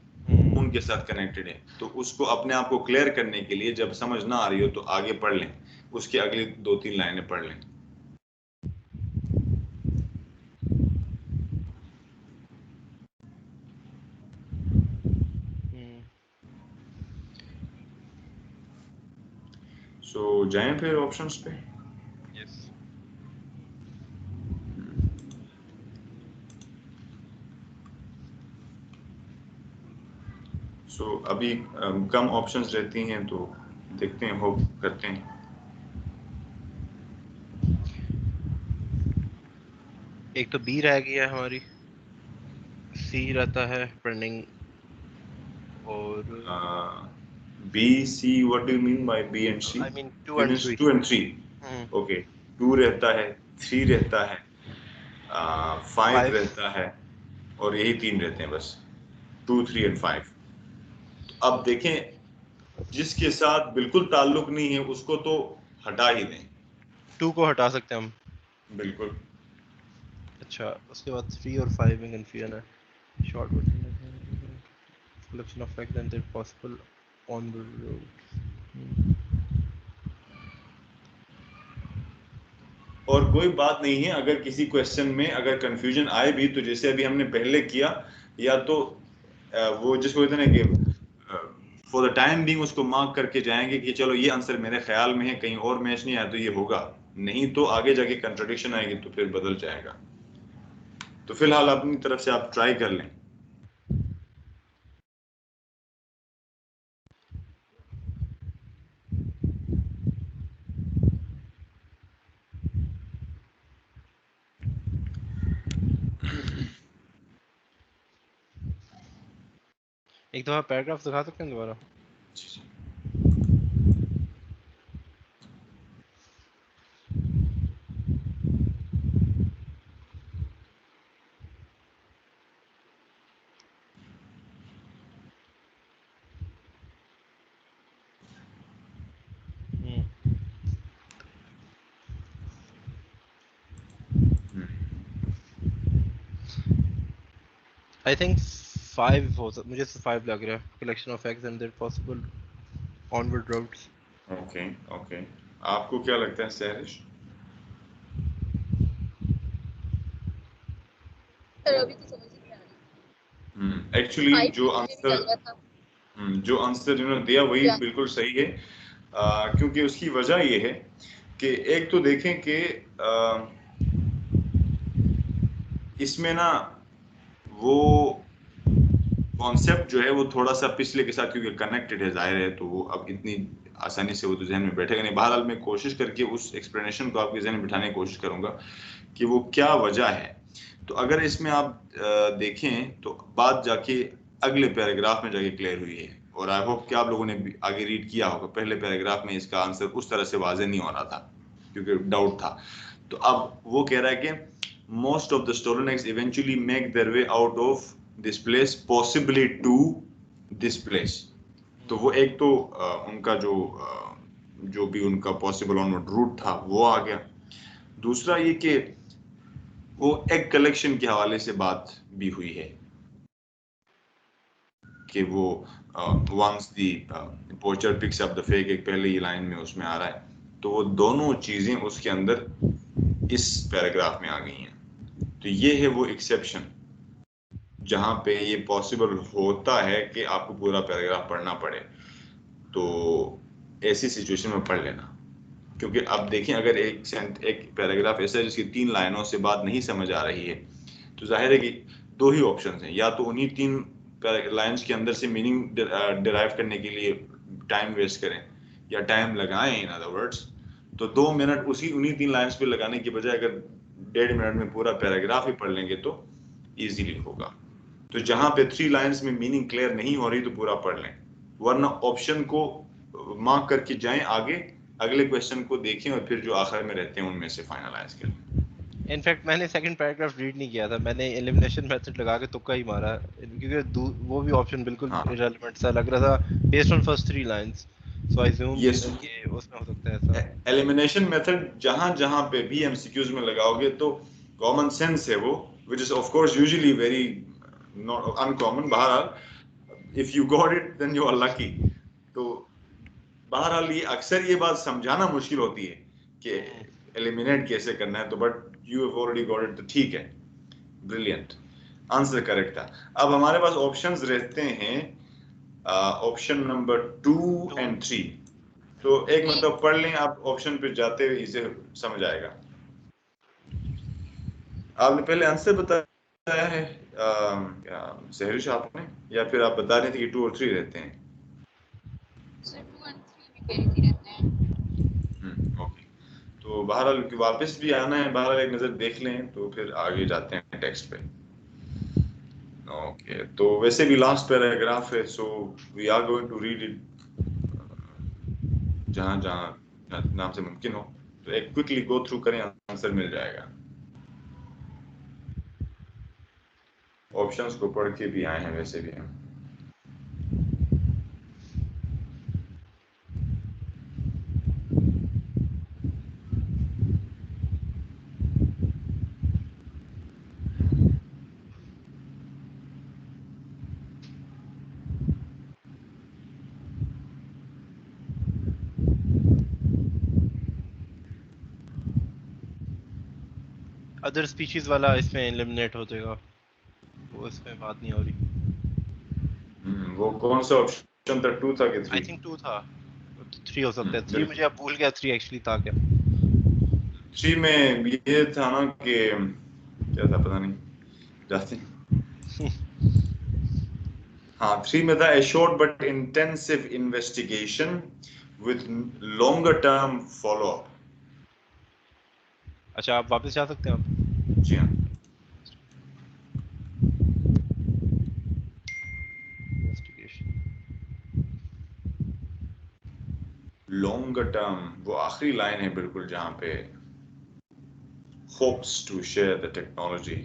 उनके साथ कनेक्टेड है। तो उसको अपने आप को क्लियर करने के लिए जब समझ ना आ रही हो तो आगे पढ़ लें, उसकी अगली 2-3 लाइनें पढ़ लें। सो जाएं फिर ऑप्शंस पे। Yes. सो अभी कम ऑप्शंस रहती हैं तो देखते हैं, होप करते हैं। एक तो बी रह गया हमारी, सी रहता है पेंडिंग, और B C, what do you mean by B and C? I mean 2 you and mean 3. 2 and 3? Okay, 2 रहता है, 3 रहता है, 5 5. रहता है, और यही 3 रहते हैं बस, 2 3 and 5। अब देखें जिसके साथ बिल्कुल ताल्लुक नहीं है उसको तो हटा ही दें। 2 को हटा सकते हैं हम। बिल्कुल। अच्छा, उसके बाद 3 और 5 में कंफ्यूजन है। Short collection of facts and their possible on the road. और कोई बात नहीं है, अगर किसी क्वेश्चन में अगर कंफ्यूजन आए भी तो जैसे अभी हमने पहले किया, या तो वो जिसको कहते हैं ना कि फॉर द टाइम बीइंग उसको मार्क करके जाएंगे कि चलो ये आंसर मेरे ख्याल में है, कहीं और मैच नहीं आया तो ये होगा, नहीं तो आगे जाके कंट्रडिक्शन आएगी तो फिर बदल जाएगा। तो फिलहाल अपनी तरफ से आप ट्राई कर लें। एक दफा पैराग्राफ दिखा सकते हैं दोबारा? आई थिंक 5 हो सकता, मुझे 5 लग रहा है। Collection of facts and their possible onward routes. Okay okay, आपको क्या लगता है सहरिश? सर अभी तो समझ नहीं आ रही। एक्चुअली फाइव जो मुझे भी आंसर लग रहा था। जो आंसर इन्होंने दिया वही क्या? बिल्कुल सही है, क्योंकि उसकी वजह ये है कि एक तो देखें कि इसमें ना वो कॉन्सेप्ट जो है वो थोड़ा सा पिछले के साथ क्योंकि कनेक्टेड है, जाहिर है, तो वो अब इतनी आसानी से वो तो जहन में बैठेगा नहीं। बहरहाल मैं कोशिश करके उस एक्सप्लेनेशन को आपके जहन में बिठाने की कोशिश करूंगा कि वो क्या वजह है। तो अगर इसमें आप देखें तो बात जाके अगले पैराग्राफ में जाके क्लियर हुई है, और आई होप कि आप लोगों ने आगे रीड किया होगा। पहले पैराग्राफ में इसका आंसर उस तरह से वाज़ेह नहीं हो रहा था क्योंकि डाउट था। तो अब वो कह रहा है कि most of the stolen eggs eventually make their way out of this place possibly to this place. तो वो एक तो उनका जो भी उनका पॉसिबल ऑनवर्ड रूट था वो आ गया। दूसरा ये कि वो एग कलेक्शन के हवाले से बात भी हुई है कि वो once the poacher picks up the fake egg, पहले ही लाइन में उसमें आ रहा है। तो वो दोनों चीजें उसके अंदर इस पैराग्राफ में आ गई हैं। तो ये है वो एक्सेप्शन जहां पे ये पॉसिबल होता है कि आपको पूरा पैराग्राफ पढ़ना पड़े। तो ऐसी सिचुएशन में पढ़ लेना, क्योंकि अब देखें अगर एक पैराग्राफ ऐसा है जिसकी 3 लाइनों से बात नहीं समझ आ रही है, तो जाहिर है कि 2 ही ऑप्शन हैं, या तो उन्हीं 3 लाइंस के अंदर से मीनिंग डिराइव करने के लिए टाइम वेस्ट करें, या टाइम लगाएं इन अदर वर्ड्स। तो 2 मिनट उन्हीं 3 लाइंस पे लगाने की बजाय अगर 1.5 मिनट में पूरा पैराग्राफ ही पढ़ लेंगे तो इजीली होगा। तो जहां पे 3 लाइंस में मीनिंग क्लियर नहीं हो रही तो पूरा पढ़ लें, वरना ऑप्शन को मार्क करके जाएं आगे, अगले क्वेश्चन को देखें और फिर जो आखिर में रहते हैं उनमें से फाइनलाइज करें। इनफैक्ट मैंने सेकंड पैराग्राफ रीड नहीं किया था, मैंने एलिमिनेशन मेथड लगा के तुक्का ही मारा, क्योंकि वो भी ऑप्शन बिल्कुल इररिलेवेंट सा लग रहा था based on first 3 lines. So I assume कि उसमें हो सकता है ऐसा। एलिमिनेशन मेथड जहां पे भी एमसीक्यूज में लगाओगे तो कॉमन सेंस है वो, which is of course usually very not uncommon. बहरहाल if you got it then you are lucky. तो बहरहाल ये अक्सर ये बात समझाना मुश्किल होती है कि एलिमिनेट कैसे करना है, तो but you have already got it, तो ठीक है, ब्रिलियंट, आंसर करेक्ट था। अब हमारे पास ऑप्शंस रहते हैं ऑप्शन नंबर 2 and 3। तो एक मतलब पढ़ लें आप, ऑप्शन पे जाते हुए इसे समझ आएगा। आपने पहले आंसर बताया है क्या सहरिश आपने, या फिर आप बता रहे थे कि 2 और 3 रहते हैं? सर 2 and 3 भी कह रही थी रहते हैं। ओके, तो तो बहरहाल वापस भी आना है, बहरहाल एक नज़र देख लें तो फिर आगे जाते हैं टेक्स्ट पे। ओके, तो वैसे भी लास्ट पैराग्राफ है, so we are going to read it जहाँ जहाँ नाम से मुमकिन हो, तो एक क्विकली गो थ्रू करें, आंसर मिल जाएगा। ऑप्शंस को पढ़ के भी आए हैं वैसे भी हम। अदर स्पीशीज वाला इसमें एलिमिनेट हो जाएगा, वो इसमें बात नहीं हो रही। वो कौन सा ऑप्शन था, 2 था कि 3? आई थिंक 2 था, 3 हो सकता है। 3 मुझे अब भूल गया 3 एक्चुअली था क्या। 3 में ये था ना कि क्या था पता नहीं, जाते हाँ 3 में था, ए short but intensive investigation with longer term follow up. अच्छा, आप वापस जा सकते हैं आप? जी हाँ, इन्वेस्टिगेशन लॉन्गर टर्म, वो आखिरी लाइन है बिल्कुल जहाँ पे hopes to share the technology।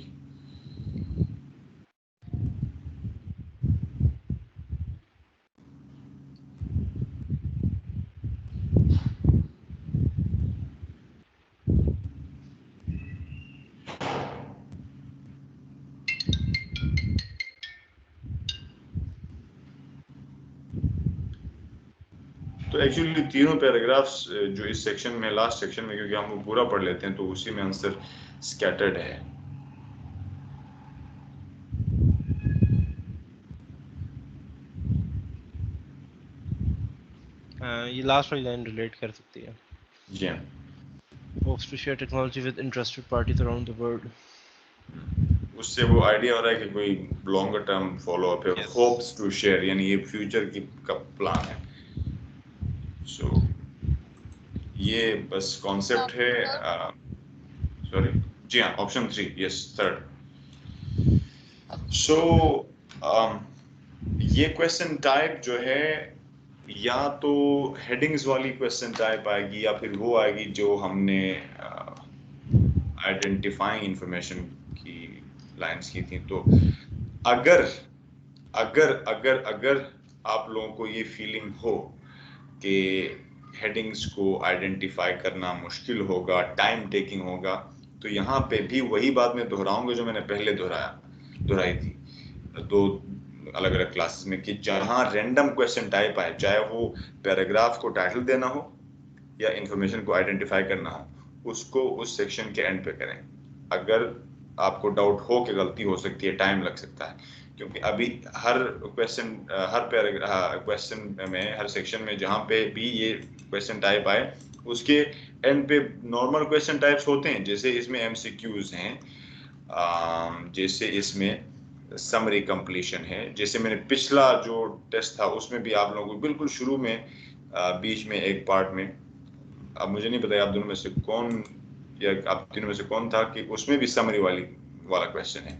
तो एक्चुअली तीनों पैराग्राफ्स जो इस सेक्शन में, लास्ट सेक्शन में, क्योंकि हम वो पूरा पढ़ लेते हैं तो उसी में आंसर स्कैटर्ड है। ये लास्ट वाली लाइन रिलेट कर सकती है। जी हाँ, hopes to share technology with interested parties around the world. उससे वो आइडिया हो रहा है कि कोई लॉन्गर टर्म फॉलो अप है। Yes. होप्स टू शेयर यानी ये फ्यूचर की का प्लान है। सो ये बस कॉन्सेप्ट है। सॉरी, जी हाँ, ऑप्शन 3, यस, थर्ड। सो ये क्वेश्चन टाइप जो है, या तो हेडिंग्स वाली क्वेश्चन टाइप आएगी या फिर वो आएगी जो हमने आइडेंटिफाइंग इंफॉर्मेशन की लाइंस की थी। तो अगर अगर अगर अगर आप लोगों को ये फीलिंग हो कि हेडिंग्स को आइडेंटिफाई करना मुश्किल होगा, टाइम टेकिंग होगा, तो यहाँ पे भी वही बात मैं दोहराऊंगा जो मैंने पहले दोहराई थी 2 अलग अलग क्लासेस में, कि जहाँ रैंडम क्वेश्चन टाइप आए, चाहे वो पैराग्राफ को टाइटल देना हो या इंफॉर्मेशन को आइडेंटिफाई करना हो, उसको उस सेक्शन के एंड पे करें। अगर आपको डाउट हो कि गलती हो सकती है, टाइम लग सकता है, क्योंकि अभी हर क्वेश्चन, हर क्वेश्चन में, हर सेक्शन में जहाँ पे भी ये क्वेश्चन टाइप आए, उसके एंड पे नॉर्मल क्वेश्चन टाइप्स होते हैं। जैसे इसमें एमसीक्यूज हैं, जैसे इसमें समरी कंप्लीशन है, जैसे मैंने पिछला जो टेस्ट था उसमें भी आप लोगों को बिल्कुल शुरू में बीच में एक पार्ट में, अब मुझे नहीं पता आप दोनों में से कौन, या आप तीनों में से कौन था कि उसमें भी समरी वाला क्वेश्चन है।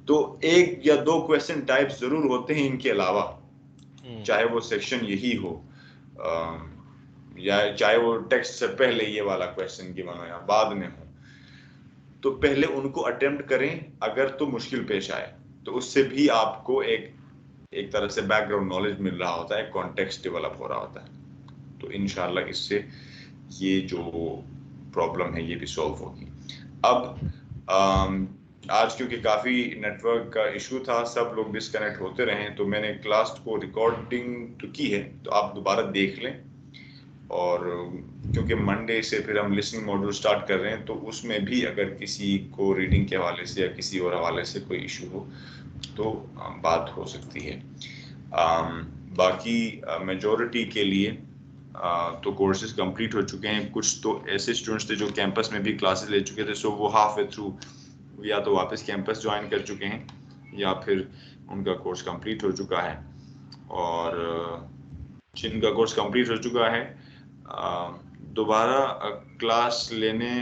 तो 1 या 2 क्वेश्चन टाइप जरूर होते हैं इनके अलावा, चाहे वो सेक्शन यही हो या चाहे वो टेक्स्ट से पहले ये वाला क्वेश्चन गिवन हो या बाद में हो। तो पहले उनको अटेम्प्ट करें, अगर तो मुश्किल पेश आए तो उससे भी आपको एक तरह से बैकग्राउंड नॉलेज मिल रहा होता है, कॉन्टेक्स्ट डेवलप हो रहा होता है। तो इंशाल्लाह इससे ये जो प्रॉब्लम है ये भी सॉल्व होगी। अब आज क्योंकि काफ़ी नेटवर्क का इशू था, सब लोग डिस्कनेक्ट होते रहे, तो मैंने क्लास को रिकॉर्डिंग तो की है, तो आप दोबारा देख लें। और क्योंकि मंडे से फिर हम लिसनिंग मॉड्यूल स्टार्ट कर रहे हैं, तो उसमें भी अगर किसी को रीडिंग के हवाले से या किसी और हवाले से कोई इशू हो तो बात हो सकती है। बाकी मेजॉरिटी के लिए तो कोर्सेज कंप्लीट हो चुके हैं। कुछ तो ऐसे स्टूडेंट्स थे जो कैंपस में भी क्लासेस ले चुके थे, सो वो हाफ वे थ्रू या तो वापस कैंपस ज्वाइन कर चुके हैं या फिर उनका कोर्स कंप्लीट हो चुका है। और जिनका कोर्स कंप्लीट हो चुका है दोबारा क्लास लेने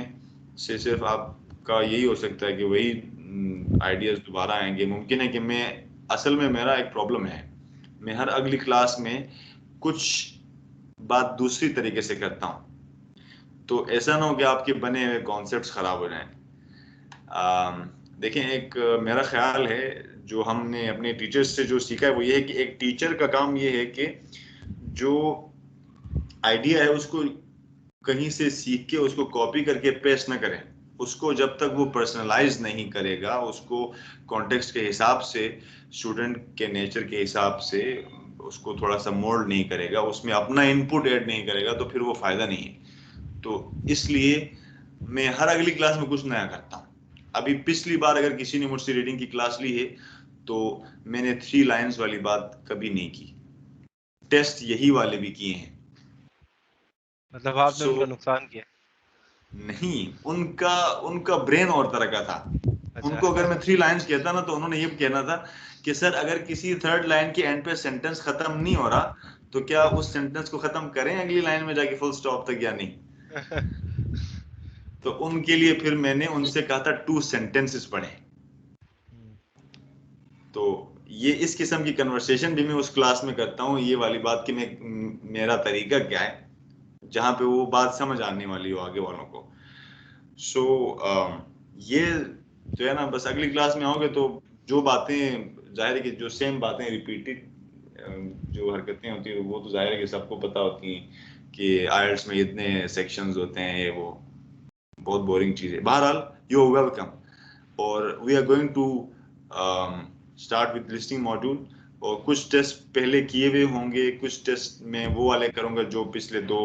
से सिर्फ आपका यही हो सकता है कि वही आइडियाज दोबारा आएंगे। मुमकिन है कि मैं असल में मेरा एक प्रॉब्लम है, मैं हर अगली क्लास में कुछ बात दूसरी तरीके से करता हूँ, तो ऐसा ना हो कि आपके बने हुए कॉन्सेप्ट्स खराब हो जाएं। देखें, एक मेरा ख्याल है जो हमने अपने टीचर्स से जो सीखा है वो ये है कि एक टीचर का काम ये है कि जो आइडिया है उसको कहीं से सीख के उसको कॉपी करके पेस्ट ना करें। उसको जब तक वो पर्सनलाइज नहीं करेगा, उसको कॉन्टेक्स्ट के हिसाब से, स्टूडेंट के नेचर के हिसाब से उसको थोड़ा सा मोल्ड नहीं करेगा, उसमें अपना इनपुट ऐड नहीं करेगा, तो फिर वो फायदा नहीं है। तो इसलिए मैं हर अगली क्लास में कुछ नया करता हूँ। अभी पिछली बार अगर किसी ने मुझसे रीडिंग की क्लास ली है तो मैंने 3 लाइन्स वाली बात कभी नहीं की। टेस्ट यही वाले भी किए हैं। मतलब आपने उनका नुकसान किया? नहीं, उनका ब्रेन और तरह का था। अच्छा। उनको अगर मैं 3 लाइन्स कहता ना तो उन्होंने ये कहना था कि सर अगर किसी 3rd लाइन के एंड पे सेंटेंस खत्म नहीं हो रहा तो क्या उस सेंटेंस को खत्म करें अगली लाइन में जाके फुल स्टॉप तक या नहीं। तो उनके लिए फिर मैंने उनसे कहा था 2 सेंटेंसेस पढ़ें। तो ये इस किस्म की कन्वर्सेशन भी मैं उस क्लास में करता हूँ, ये वाली बात कि मेरा तरीका क्या है, जहां पे वो बात समझ आने वाली हो आगे वालों को। सो ये जो है ना, बस अगली क्लास में आओगे तो जो बातें जाहिर है कि जो सेम बातें रिपीटेड जो हरकतें होती है वो तो जाहिर है कि सबको पता होती हैं कि आईएलटीएस में इतने सेक्शंस होते हैं, ये वो बहुत बोरिंग चीज है। बहरहाल यू आर वेलकम, और we are going to start with listening module. और कुछ टेस्ट पहले किए हुए होंगे, कुछ टेस्ट मैं वो वाले करूंगा जो पिछले 2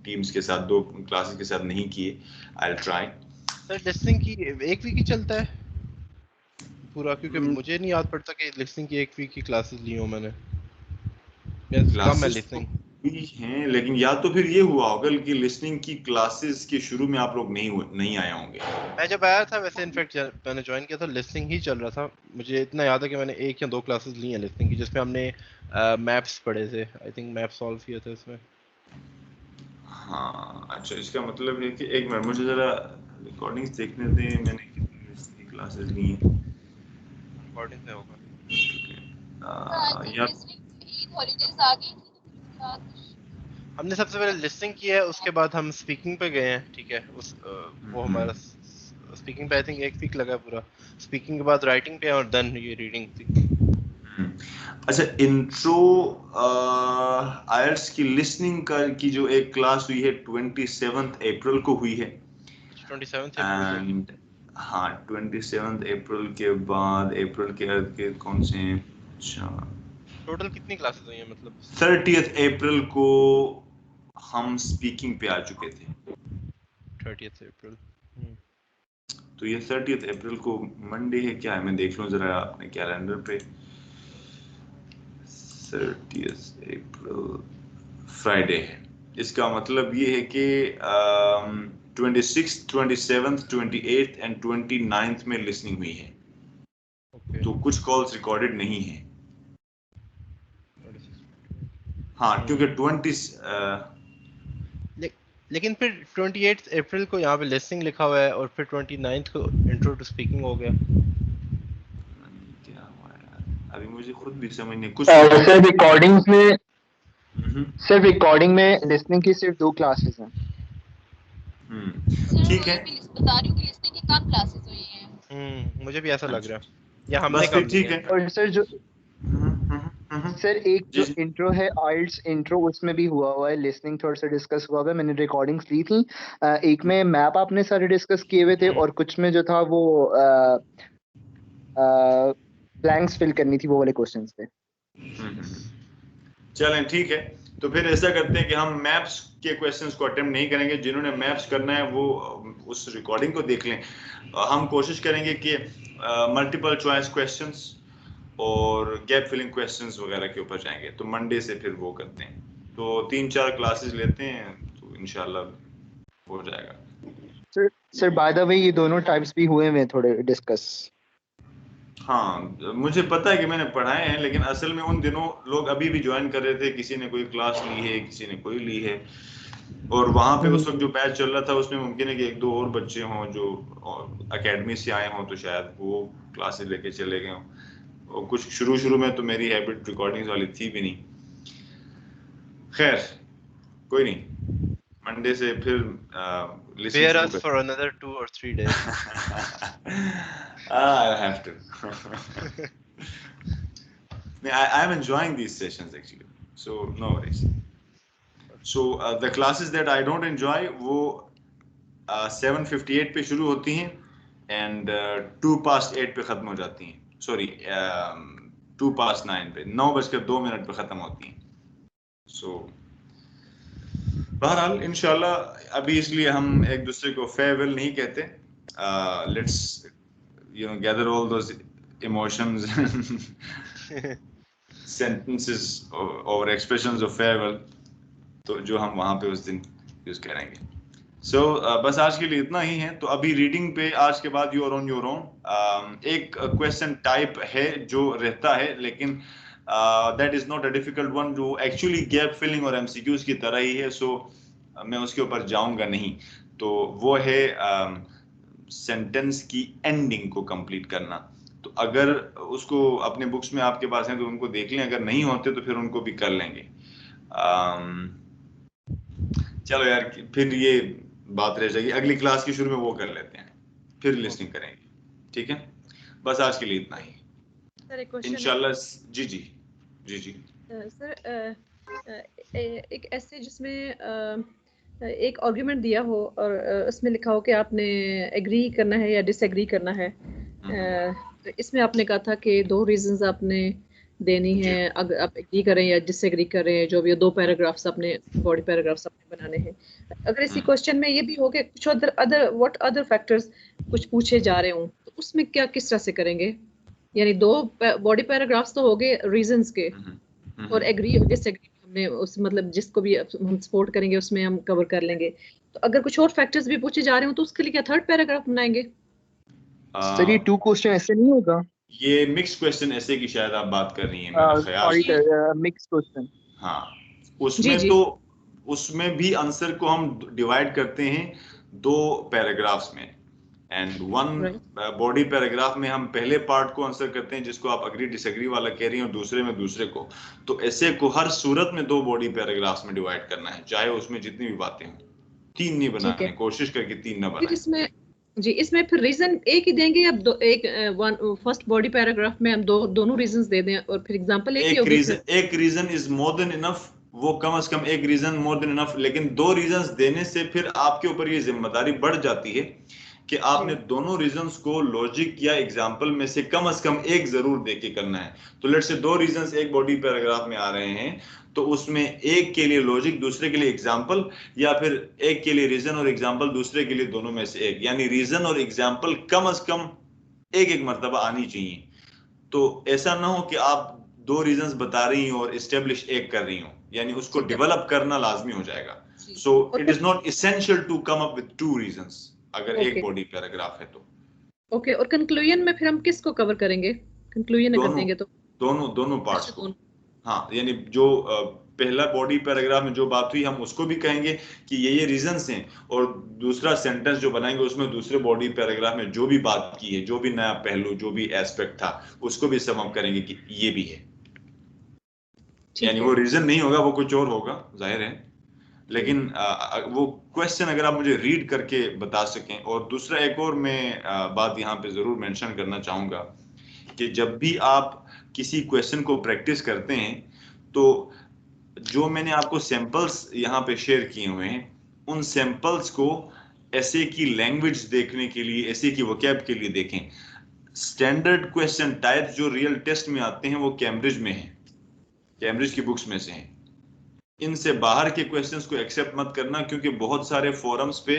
टीम्स के साथ, 2 क्लासेस के साथ नहीं किए। I will try. Sir listening की 1 वीक ही चलता है पूरा? क्योंकि मुझे नहीं याद पड़ता कि लिसनिंग की 1 वीक की क्लासेस ली हो मैंने। कम है लिसनिंग भी हैं, लेकिन या तो फिर ये हुआ होगा कि लिसनिंग की क्लासेस के शुरू में आप लोग नहीं आए होंगे। मैं जब आया था वैसे इनफैक्ट मैंने ज्वाइन किया था लिसनिंग ही चल रहा था। मुझे इतना याद है कि मैंने 1 या 2 क्लासेस ली हैं लिसनिंग की, जिसमें हमने मैप्स पढ़े थे। आई थिंक मैप सॉल्व किए थे इसमें। हाँ अच्छा, इसका मतलब है कि एक मिनट मुझे जरा रिकॉर्डिंग्स देखने दें, मैंने कितनी लिसनिंग क्लासेस ली हैं। रिकॉर्डिंग में होगा या हॉलीडेज आ गई थी। हमने सबसे पहले लिसनिंग की है, उसके बाद हम स्पीकिंग पे गए हैं। ठीक है, उस वो हमारा स्पीकिंग पे आई थिंक 1 वीक लगा पूरा। स्पीकिंग के बाद राइटिंग पे और देन ये रीडिंग थी। अच्छा, इंट्रो आयल्स की लिसनिंग की जो एक क्लास हुई है 27 अप्रैल को हुई है। 27 अप्रैल एंड हाँ, 27 अप्रैल के बाद अप्रैल के कौन से हैं? अच्छा, टोटल कितनी क्लासेस हुई हैं? मतलब 30 अप्रैल को हम स्पीकिंग पे आ चुके थे। 30 अप्रैल। तो ये 30 अप्रैल को मंडे है क्या है, मैं देख लूं जरा अपने कैलेंडर पे। 30 अप्रैल फ्राइडे है। इसका मतलब ये है कि 26, 27, 28 एंड 29 में लिसनिंग हुई है। तो कुछ कॉल्स रिकॉर्डेड नहीं है। हाँ, क्योंकि 20 लेकिन फिर 28 अप्रैल को यहाँ पे लिसनिंग लिखा हुआ है और फिर 29 को इंट्रो टू स्पीकिंग हो गया। क्या हुआ यार, अभी मुझे खुद भी समझ नहीं कुछ। सर रिकॉर्डिंग्स में सिर्फ रिकॉर्डिंग में लिसनिंग की सिर्फ 2 क्लासेस हैं। ठीक है, बता रही हूँ कि लिसनिंग की कम क्लासेस हुई हैं। मुझे भी ऐसा लग रहा है, या हमने कम ठीक है। और सर जो सर एक जो इंट्रो है आइल्स इंट्रो, उसमें भी हुआ है लिसनिंग, थोड़ा सा डिस्कस हुआ है। मैंने रिकॉर्डिंग्स ली थी। एक में मैप आपने सारे डिस्कस किए हुए थे और कुछ में जो था वो ब्लैंक्स फिल करनी थी वो वाले क्वेश्चंस पे। चलें ठीक है, तो फिर ऐसा करते हैं कि हम मैप्स के क्वेश्चंस को अटेम्प्ट नहीं करेंगे। जिन्होंने मैप्स करना है वो उस रिकॉर्डिंग को देख लें। हम कोशिश करेंगे कि मल्टीपल चॉइस क्वेश्चंस और गैप फिलिंग क्वेश्चंस वगैरह के ऊपर जाएंगे। तो मंडे से फिर वो करते हैं, तो 3-4 क्लासेस लेते हैं, तो इंशाल्लाह हो जाएगा। सर बाय द वे ये दोनों टाइप्स भी हुए हैं थोड़े डिस्कस। हाँ, मुझे पता है कि मैंने पढ़ाए हैं, लेकिन असल में उन दिनों लोग अभी भी ज्वाइन कर रहे थे, किसी ने कोई क्लास ली है, किसी ने कोई ली है। और वहाँ पे उस वक्त जो बैच चल रहा था उसमें मुमकिन है कि एक दो और बच्चे हों जो एकेडमी से आए हों, तो शायद वो क्लासेस लेके चले गए हों। और कुछ शुरू में तो मेरी हैबिट रिकॉर्डिंग्स वाली थी भी नहीं। खैर कोई नहीं, मंडे से फिर लिसनिंग Bear शुरू us for another 2 or 3 days. I'll have to. I'm enjoying these sessions actually, so no worries. So the classes that I don't enjoy वो 7:58 पे शुरू होती हैं and 8:02 पे ख़त्म हो जाती हैं। Sorry, 9:02 पे, 9:02 पे ख़त्म होती हैं। So बहरहाल इंशाल्लाह अभी इसलिए हम एक दूसरे को फेयरवेल नहीं कहते। Let's gather all those emotions sentences or expressions of farewell, तो जो हम वहाँ पे उस दिन यूज करेंगे। So बस आज के लिए इतना ही है। तो अभी रीडिंग पे आज के बाद you are on your own. एक क्वेश्चन टाइप है जो रहता है, लेकिन that is not a difficult one, जो एक्चुअली गैप फिलिंग और एमसीक्यूज की तरह ही है। सो मैं उसके ऊपर जाऊंगा नहीं। तो वो है सेंटेंस की एंडिंग को कंप्लीट करना। तो अगर उसको अपने बुक्स में आपके पास हैं तो उनको देख लें, अगर नहीं होते तो फिर उनको भी कर लेंगे। चलो यार, फिर ये बात रह जाएगी, अगली क्लास की शुरू में वो कर लेते हैं, फिर लिसनिंग करेंगे। ठीक है, बस आज के लिए इतना ही। सर एक क्वेश्चन इंशाल्लाह। जी जी जी जी। सर एक ऐसे जिसमें एक आर्गुमेंट दिया हो और उसमें लिखा हो कि आपने एग्री करना है या डिसएग्री करना है। तो इसमें आपने कहा था कि 2 रीजंस आपने देनी है, अगर आप एग्री करें या डिसएग्री करें, जो भी 2 पैराग्राफ्स अपने बॉडी पैराग्राफ्स अपने बनाने हैं। अगर इसी क्वेश्चन में ये भी हो कि कुछ व्हाट अदर फैक्टर्स कुछ पूछे जा रहे हों, तो उसमें क्या किस तरह से करेंगे? यानी 2 बॉडी पैराग्राफ्स तो हो गए रीजंस के, और एग्री और डिसएग्री हमने उस मतलब जिसको भी हम सपोर्ट करेंगे उसमें हम कवर कर लेंगे। तो अगर कुछ और फैक्टर्स भी पूछे जा रहे हो तो उसके लिए क्या 3rd पैराग्राफ बनाएंगे? सर ये 2 क्वेश्चन ऐसे नहीं होगा? ये मिक्स क्वेश्चन ऐसे की शायद आप बात कर रही हैं, मेरा ख्याल। Sorry, mix question. हाँ, उसमें तो उसमें भी आंसर को हम डिवाइड करते हैं 2 पैराग्राफ्स में, एंड 1 बॉडी पैराग्राफ में हम पहले पार्ट को आंसर करते हैं जिसको आप अग्री डिसएग्री वाला कह रही हैं, और दूसरे में दूसरे को। तो ऐसे को हर सूरत में 2 बॉडी पैराग्राफ्स में डिवाइड करना है, चाहे उसमें जितनी भी बातें हों। 3 नहीं बनाने, कोशिश करके 3 ना बनाएं। इसमें फिर रीजन एक ही देंगे या फर्स्ट बॉडी पैराग्राफ में हम दोनों रीजंस दे दें और फिर एग्जांपल एक reason is more than enough, वो कम से कम एक रीजन मोर देन इनफ। लेकिन 2 रीजंस देने से फिर आपके ऊपर ये जिम्मेदारी बढ़ जाती है कि आपने दोनों रीजंस को लॉजिक या एग्जांपल में से कम एक जरूर देके करना है। तो लेट्स से 2 रीजंस एक बॉडी पैराग्राफ में आ रहे हैं, तो उसमें एक के लिए लॉजिक, दूसरे के लिए एग्जांपल, या फिर एक के लिए रीजन और एग्जांपल, दूसरे के लिए दोनों में से एक, यानी रीजन और एग्जांपल कम से कम एक मर्तबा आनी चाहिए। तो ऐसा ना हो कि आप 2 रीजंस बता रही हो और एस्टेब्लिश एक कर रही हो, यानी उसको डेवलप करना लाजमी हो जाएगा। So it is not essential to come up with 2 reasons अगर एक बॉडी पैराग्राफ है तो। ओके, और कंक्लूजन में फिर हम किसको कवर करेंगे? कंक्लूजन अगर देंगे तो दोनों पार्ट्स को। हाँ, यानी जो पहला बॉडी पैराग्राफ में जो बात हुई हम उसको भी कहेंगे कि ये रीजंस हैं, और दूसरा सेंटेंस जो बनाएंगे उसमें दूसरे बॉडी पैराग्राफ में जो भी बात की है, जो भी नया पहलू, जो भी एस्पेक्ट था, उसको भी सम अप करेंगे कि ये भी है। यानी वो रीजन नहीं होगा, वो कुछ और होगा, जाहिर है, लेकिन वो क्वेश्चन अगर आप मुझे रीड करके बता सकें। और दूसरा एक और मैं बात यहाँ पे जरूर मेंशन करना चाहूंगा कि जब भी आप किसी क्वेश्चन को प्रैक्टिस करते हैं, तो जो मैंने आपको सैंपल्स यहाँ पे शेयर किए हुए हैं, उन सैंपल्स को ऐसे की लैंग्वेज देखने के लिए, ऐसे की वोकैब के लिए देखें। स्टैंडर्ड क्वेश्चन टाइप जो रियल टेस्ट में आते हैं वो कैम्ब्रिज में है, कैम्ब्रिज की बुक्स में से हैं। इनसे बाहर के क्वेश्चंस को एक्सेप्ट मत करना, क्योंकि बहुत सारे फोरम्स पे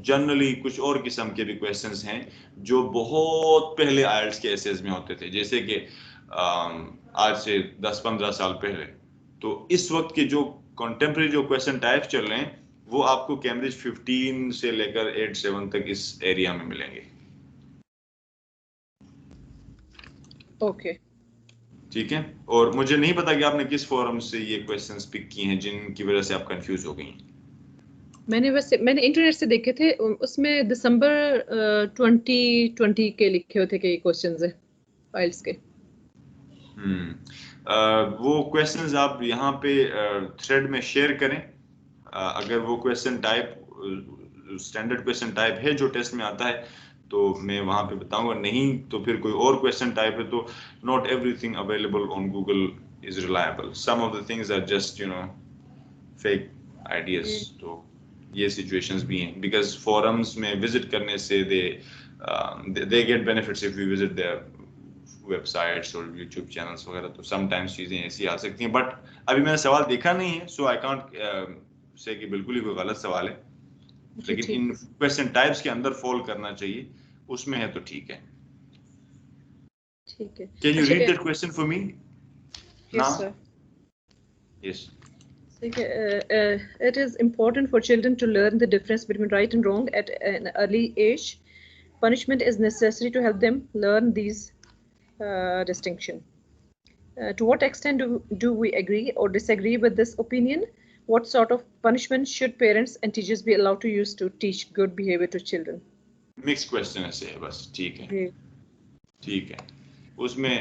जनरली कुछ और किस्म के भी क्वेश्चंस हैं जो बहुत पहले आईएलटीएस के एसेस में होते थे, जैसे कि आज से 10-15 साल पहले। तो इस वक्त के जो कंटेम्प्रेरी जो क्वेश्चन टाइप्स चल रहे हैं वो आपको कैम्ब्रिज 15 से लेकर 8-7 तक इस एरिया में मिलेंगे। ओके, ठीक है, और मुझे नहीं पता कि आपने किस फोरम से ये क्वेश्चंस पिक किए हैं जिनकी वजह से आप कंफ्यूज हो गई हैं। मैंने इंटरनेट से देखे थे, उसमें दिसंबर 2020 के लिखे हुए थे कि ये क्वेश्चंस है फाइल्स के। वो क्वेश्चंस आप यहाँ पे थ्रेड में शेयर करें। अगर वो question type standard question type है जो टेस्ट में आता है तो मैं वहाँ पे बताऊंगा, नहीं तो फिर कोई और क्वेश्चन टाइप है तो not everything available on Google is reliable, some of the things are just fake ideas. तो ये सिचुएशंस भी हैं, बिकॉज फोरम्स में विजिट करने से they get benefits if we visit their websites और यूट्यूब चैनल्स वगैरह, तो समटाइम्स चीज़ें ऐसी आ सकती हैं। बट अभी मैंने सवाल देखा नहीं है, सो आई कांट से कि बिल्कुल ही कोई गलत सवाल है, लेकिन इन क्वेश्चन टाइप्स के अंदर फॉल करना चाहिए, उसमें है तो ठीक है। ठीक है। Can you read that question for me? Yes, sir. Yes. It is important for children to learn the difference between right and wrong at an early age. Punishment is necessary to help them learn these distinction. To what extent do we agree or disagree with this opinion? What sort of punishment should parents and teachers be allowed to use to teach good behavior to children? Mixed question ऐसे है बस, ठीक है, ठीक है। उसमें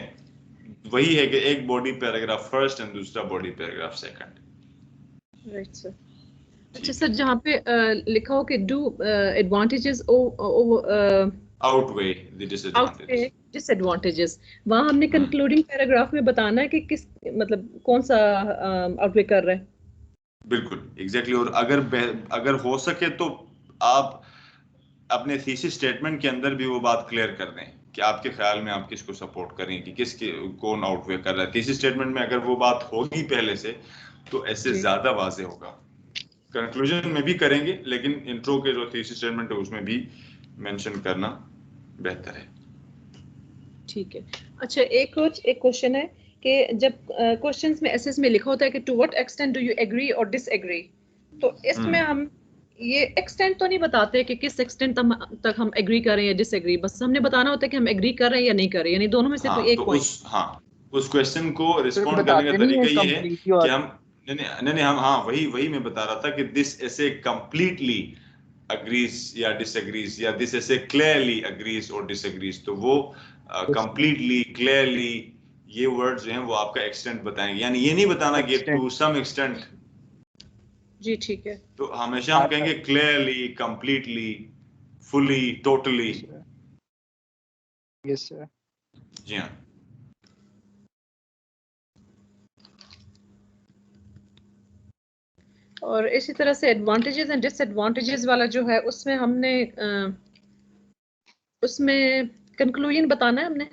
वही है कि एक बॉडी पैराग्राफ फर्स्ट एंड दूसरा body paragraph second. Right sir. अच्छा सर, जहाँ पे लिखा हो कि do advantages outweigh the disadvantages, वहाँ हमने कंक्लूडिंग पैराग्राफ में बताना है कि किस मतलब कौन सा आउटवे कर रहा है। बिल्कुल एग्जैक्टली। और अगर हो सके तो आप अपने थीसिस स्टेटमेंट के अंदर भी वो बात क्लियर कर दें कि आपके ख्याल में आप किसको सपोर्ट करें, कि किसके कौन आउटवे कर रहा है। थीसिस स्टेटमेंट में अगर वो बात होगी पहले से तो ऐसे ज्यादा वाज़ेह होगा। कंक्लूजन में भी करेंगे, लेकिन इंट्रो के जो थीसिस स्टेटमेंट है उसमें भी मेंशन करना बेहतर है। ठीक है। अच्छा, एक क्वेश्चन है कि जब क्वेश्चंस में एसेस में लिखा होता है कि to what extent do you agree और डिसएग्री, तो इसमें हम ये एक्सटेंट तो नहीं बताते कि किस एक्सटेंट तक हम एग्री करें या डिसएग्री, बस हमने बताना होता है कि हम एग्री कर रहे हैं या नहीं कर रहे हैं, यानी दोनों में से कोई एक पॉइंट। उस क्वेश्चन को रिस्पॉन्ड करने का तरीका ये है कि हम नहीं हम वही मैं बता रहा था कि दिस ऐसे कंप्लीटली अग्रीज या डिसएग्रीज, या दिस ऐसे क्लियरली अग्रीज और डिसएग्रीज, तो वो कंप्लीटली क्लियरली ये वर्ड जो हैं वो आपका एक्सटेंट बताएंगे। यानी ये नहीं बताना कि टू सम एक्सटेंट। जी ठीक है। तो हमेशा हम कहेंगे clearly, completely, fully, totally. Yes sir. जी हाँ। और इसी तरह से एडवांटेजेस एंड डिसएडवांटेजेस वाला जो है उसमें हमने उसमें कंक्लूजन बताना है हमने।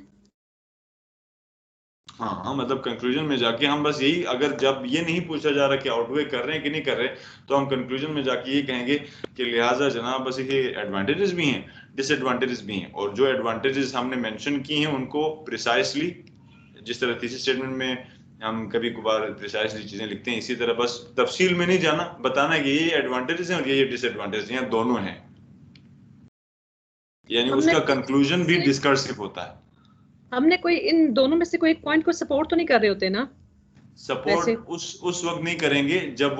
हाँ, मतलब कंक्लूजन में जाके हम बस यही, अगर जब ये नहीं पूछा जा रहा कि आउटवे कर रहे हैं कि नहीं कर रहे, तो हम कंक्लूजन में जाके ये कहेंगे कि लिहाजा जनाब बस ये एडवांटेजेस भी हैं, डिसएडवांटेजेस भी हैं, और जो एडवांटेजेस हमने मेंशन किए हैं उनको प्रिसाइसली, जिस तरह थीसिस स्टेटमेंट में हम कभी कभार प्रिसाइसली चीजें लिखते हैं, इसी तरह बस तफसील में नहीं जाना, बताना कि ये एडवांटेजेस हैं और ये डिसएडवांटेजेस हैं, दोनों हैं। यानी उसका कंक्लूजन भी डिस्कर्सिव होता है। हमने कोई इन दोनों में से कोई एक पॉइंट को सपोर्ट तो नहीं कर रहे होते ना? सपोर्ट उस वक्त नहीं करेंगे जब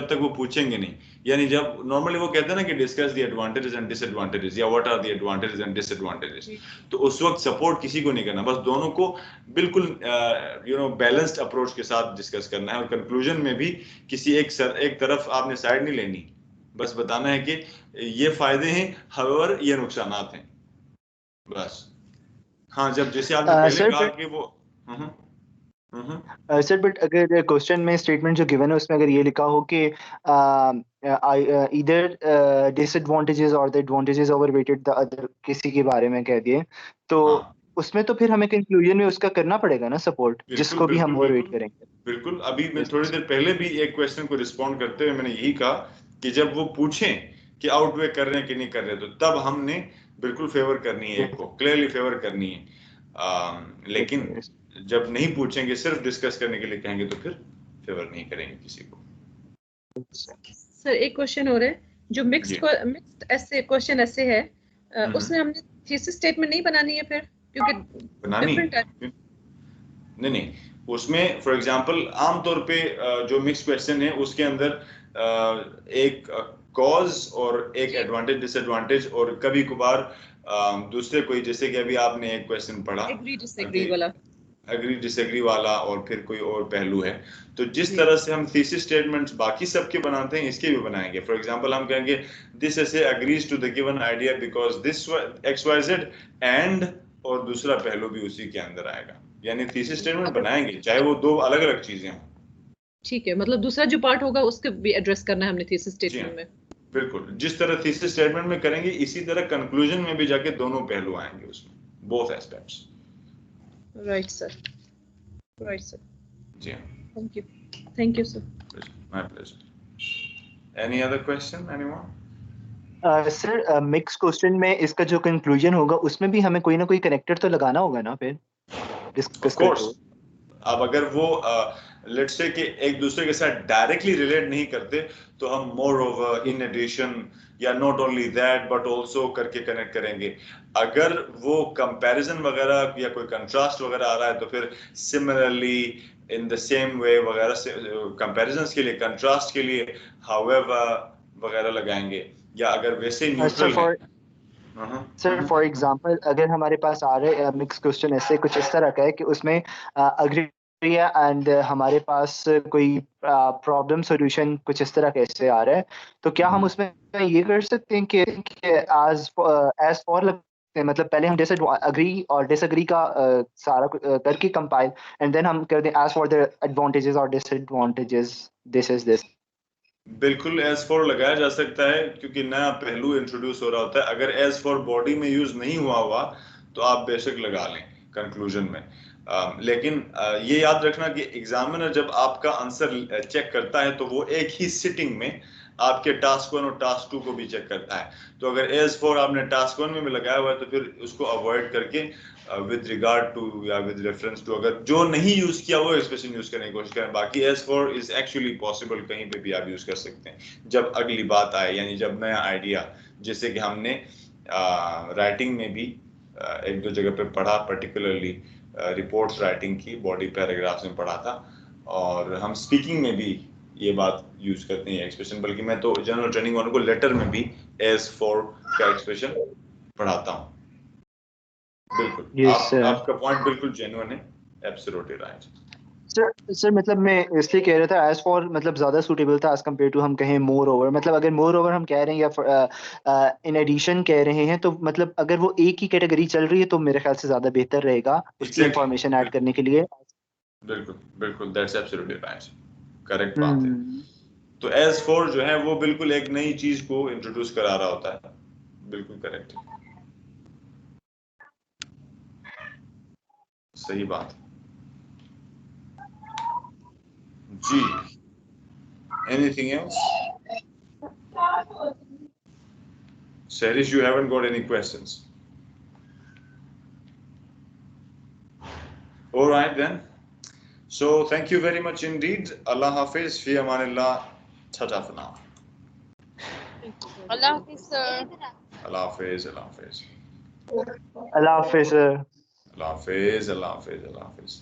तक वो पूछेंगे नहीं। यानी जब नॉर्मली वो कहते हैं ना कि discuss the advantages and disadvantages, या what are the advantages and disadvantages, तो उस वक्त सपोर्ट किसी को नहीं करना, बस दोनों को बिल्कुल बैलेंस्ड अप्रोच के साथ डिस्कस करना है। और कंक्लूजन में भी किसी एक तरफ आपने साइड नहीं लेनी, बस बताना है कि ये फायदे हैं, हाउएवर ये नुकसानात हैं, बस। हाँ, जब जैसे आपने पहले कहा कि वो सर, बट अगर क्वेश्चन में स्टेटमेंट जो गिवन है उसमें अगर ये लिखा हो कि इधर डिसएडवांटेजेस और द एडवांटेजेस ओवरवेटेड द अदर, किसी के बारे में कह दिए, तो उसमें तो फिर हमें कंक्लूजन में उसका करना पड़ेगा ना सपोर्ट, जिसको भी हम ओवरवेट करेंगे। बिल्कुल। अभी मैं थोड़ी देर पहले भी एक क्वेश्चन को रिस्पॉन्ड करते हुए मैंने यही कहा कि जब वो पूछें कि आउटवे कर रहे हैं कि नहीं कर रहे, तो तब हमने बिल्कुल फेवर करनी है, एक को क्लियरली फेवर करनी है। लेकिन जब नहीं पूछेंगे, सिर्फ डिस्कस करने के लिए कहेंगे, तो फिर फेवर नहीं करेंगे किसी को। सर एक क्वेश्चन हो रहा है, जो मिक्स्ड ऐसे क्वेश्चन ऐसे है, उसमें हमने थीसिस स्टेटमेंट नहीं बनानी है फिर, क्योंकि बनानी नहीं, उसमें फॉर एग्जांपल आमतौर पे जो मिक्स क्वेश्चन है उसके अंदर एक कॉज और एक एडवांटेज डिसएडवांटेज और कभी कभार दूसरे कोई, जैसे कि अभी आपने एक क्वेश्चन पढ़ा एग्री डिसएग्री वाला, एग्री डिसएग्री वाला, और फिर कोई और पहलू है। तो जिस तरह से हम थीसिस स्टेटमेंट्स बाकी सबके बनाते हैं, इसके भी बनाएंगे। फॉर एग्जांपल हम कहेंगे this essay agrees to the given idea because this X Y Z and, और दूसरा पहलू भी उसी के अंदर आएगा। यानी थीसिस स्टेटमेंट बनाएंगे चाहे वो दो अलग अलग चीजें हों। ठीक है, मतलब दूसरा जो पार्ट होगा उसको भी एड्रेस करना है हमने थीसिस स्टेटमेंट में। बिल्कुल, जिस तरह थीसिस स्टेटमेंट में करेंगे इसी तरह कंक्लूजन में भी जाके दोनों पहलू आएंगे उसमें, both aspects. Right sir, right sir. जी, thank you sir. My pleasure. Any other question anyone? Sir mix question में इसका जो कंक्लूजन होगा उसमें भी हमें कोई ना कोई कनेक्टर तो लगाना होगा ना फिर डिस्कस करते हुए। अब अगर वो लेट्स से कि एक दूसरे के साथ डायरेक्टली रिलेट नहीं करते तो हम मोर ओवर, इन एडिशन, या not only that but also करके कनेक्ट करेंगे। अगर वो कंपैरिजन वगैरह या कोई कंट्रास्ट वगैरह आ रहा है तो फिर similarly in the same way वगैरह से कंपैरिजंस के लिए, कंट्रास्ट के लिए हाउएवर वगैरह लगाएंगे, या अगर वैसे न्यूट्रल है। सर फॉर एग्जांपल अगर हमारे पास आ रहे मिक्स क्वेश्चन ऐसे कुछ इस तरह का है कि उसमें अग्री एंड हमारे पास कोई प्रॉब्लम सॉल्यूशन कुछ इस तरह कैसे आ रहा है, तो क्या हम उसमें ये कर सकते हैं कि एज फॉर लगते हैं, मतलब पहले हम अग्री और डिसएग्री का सारा करके कंपाइल एंड देन हम करते हैं एज फॉर द एडवांटेजेस और डिसएडवांटेजेस दिस इज दिस। बिल्कुल एज फॉर लगाया जा सकता है क्योंकि नया पहलू इंट्रोड्यूस हो रहा होता है। अगर एज फॉर बॉडी में यूज नहीं हुआ तो आप बेशक लगा लें कंक्लूजन में। लेकिन ये याद रखना कि एग्जामिनर जब आपका आंसर चेक करता है तो वो एक ही सिटिंग में आपके टास्क 1 और टास्क 2 को भी चेक करता है। तो अगर एज फॉर आपने टास्क 1 में भी लगाया हुआ है तो फिर उसको अवॉइड करके विद रिगार्ड टू या विद रेफरेंस टू अगर जो नहीं यूज किया वो एक्सप्रेशन यूज करने की कोशिश करें। बाकी as far is actually possible, कहीं पे भी आप यूज कर सकते हैं जब अगली बात आए, यानी जब नया आइडिया, जैसे कि हमने राइटिंग में भी एक दो जगह पे पढ़ा, पर्टिकुलरली रिपोर्ट्स राइटिंग की बॉडी पैराग्राफ्स में पढ़ा था, और हम स्पीकिंग में भी ये बात यूज करते हैं एक्सप्रेशन। बल्कि मैं तो जनरल ट्रेनिंग वालों को लेटर में भी एज फॉर का एक्सप्रेशन पढ़ाता हूँ। बिल्कुल, आपका पॉइंट बिल्कुल जेन्युइन है, एब्सोल्युटली राइट। सर मतलब मैं इसलिए कह रहा था एज फॉर मतलब ज्यादा सूटेबल था एज कम्पेयर टू हम कहें मोर ओवर। मतलब अगर मोर ओवर हम कह रहे हैं या इन एडिशन कह रहे हैं तो मतलब अगर वो एक ही कैटेगरी चल रही है तो मेरे ख्याल से ज्यादा बेहतर रहेगा उसकी इंफॉर्मेशन ऐड करने के लिए। बिल्कुल बिल्कुल, दैट्स एब्सोल्युटली राइट, करेक्ट बात है। तो एज फॉर जो है वो बिल्कुल एक नई चीज को इंट्रोड्यूस करा रहा होता है। बिल्कुल करेक्ट, सही बात जी। Anything else? Serish, you haven't got any questions? All right then. So thank you very much indeed. Allah Hafiz, fi amanillah. Ta-ta for now. Allah Hafiz sir. Allah Hafiz, Allah Hafiz. Allah Hafiz. Allah Hafiz, Allah Hafiz, Allah Hafiz.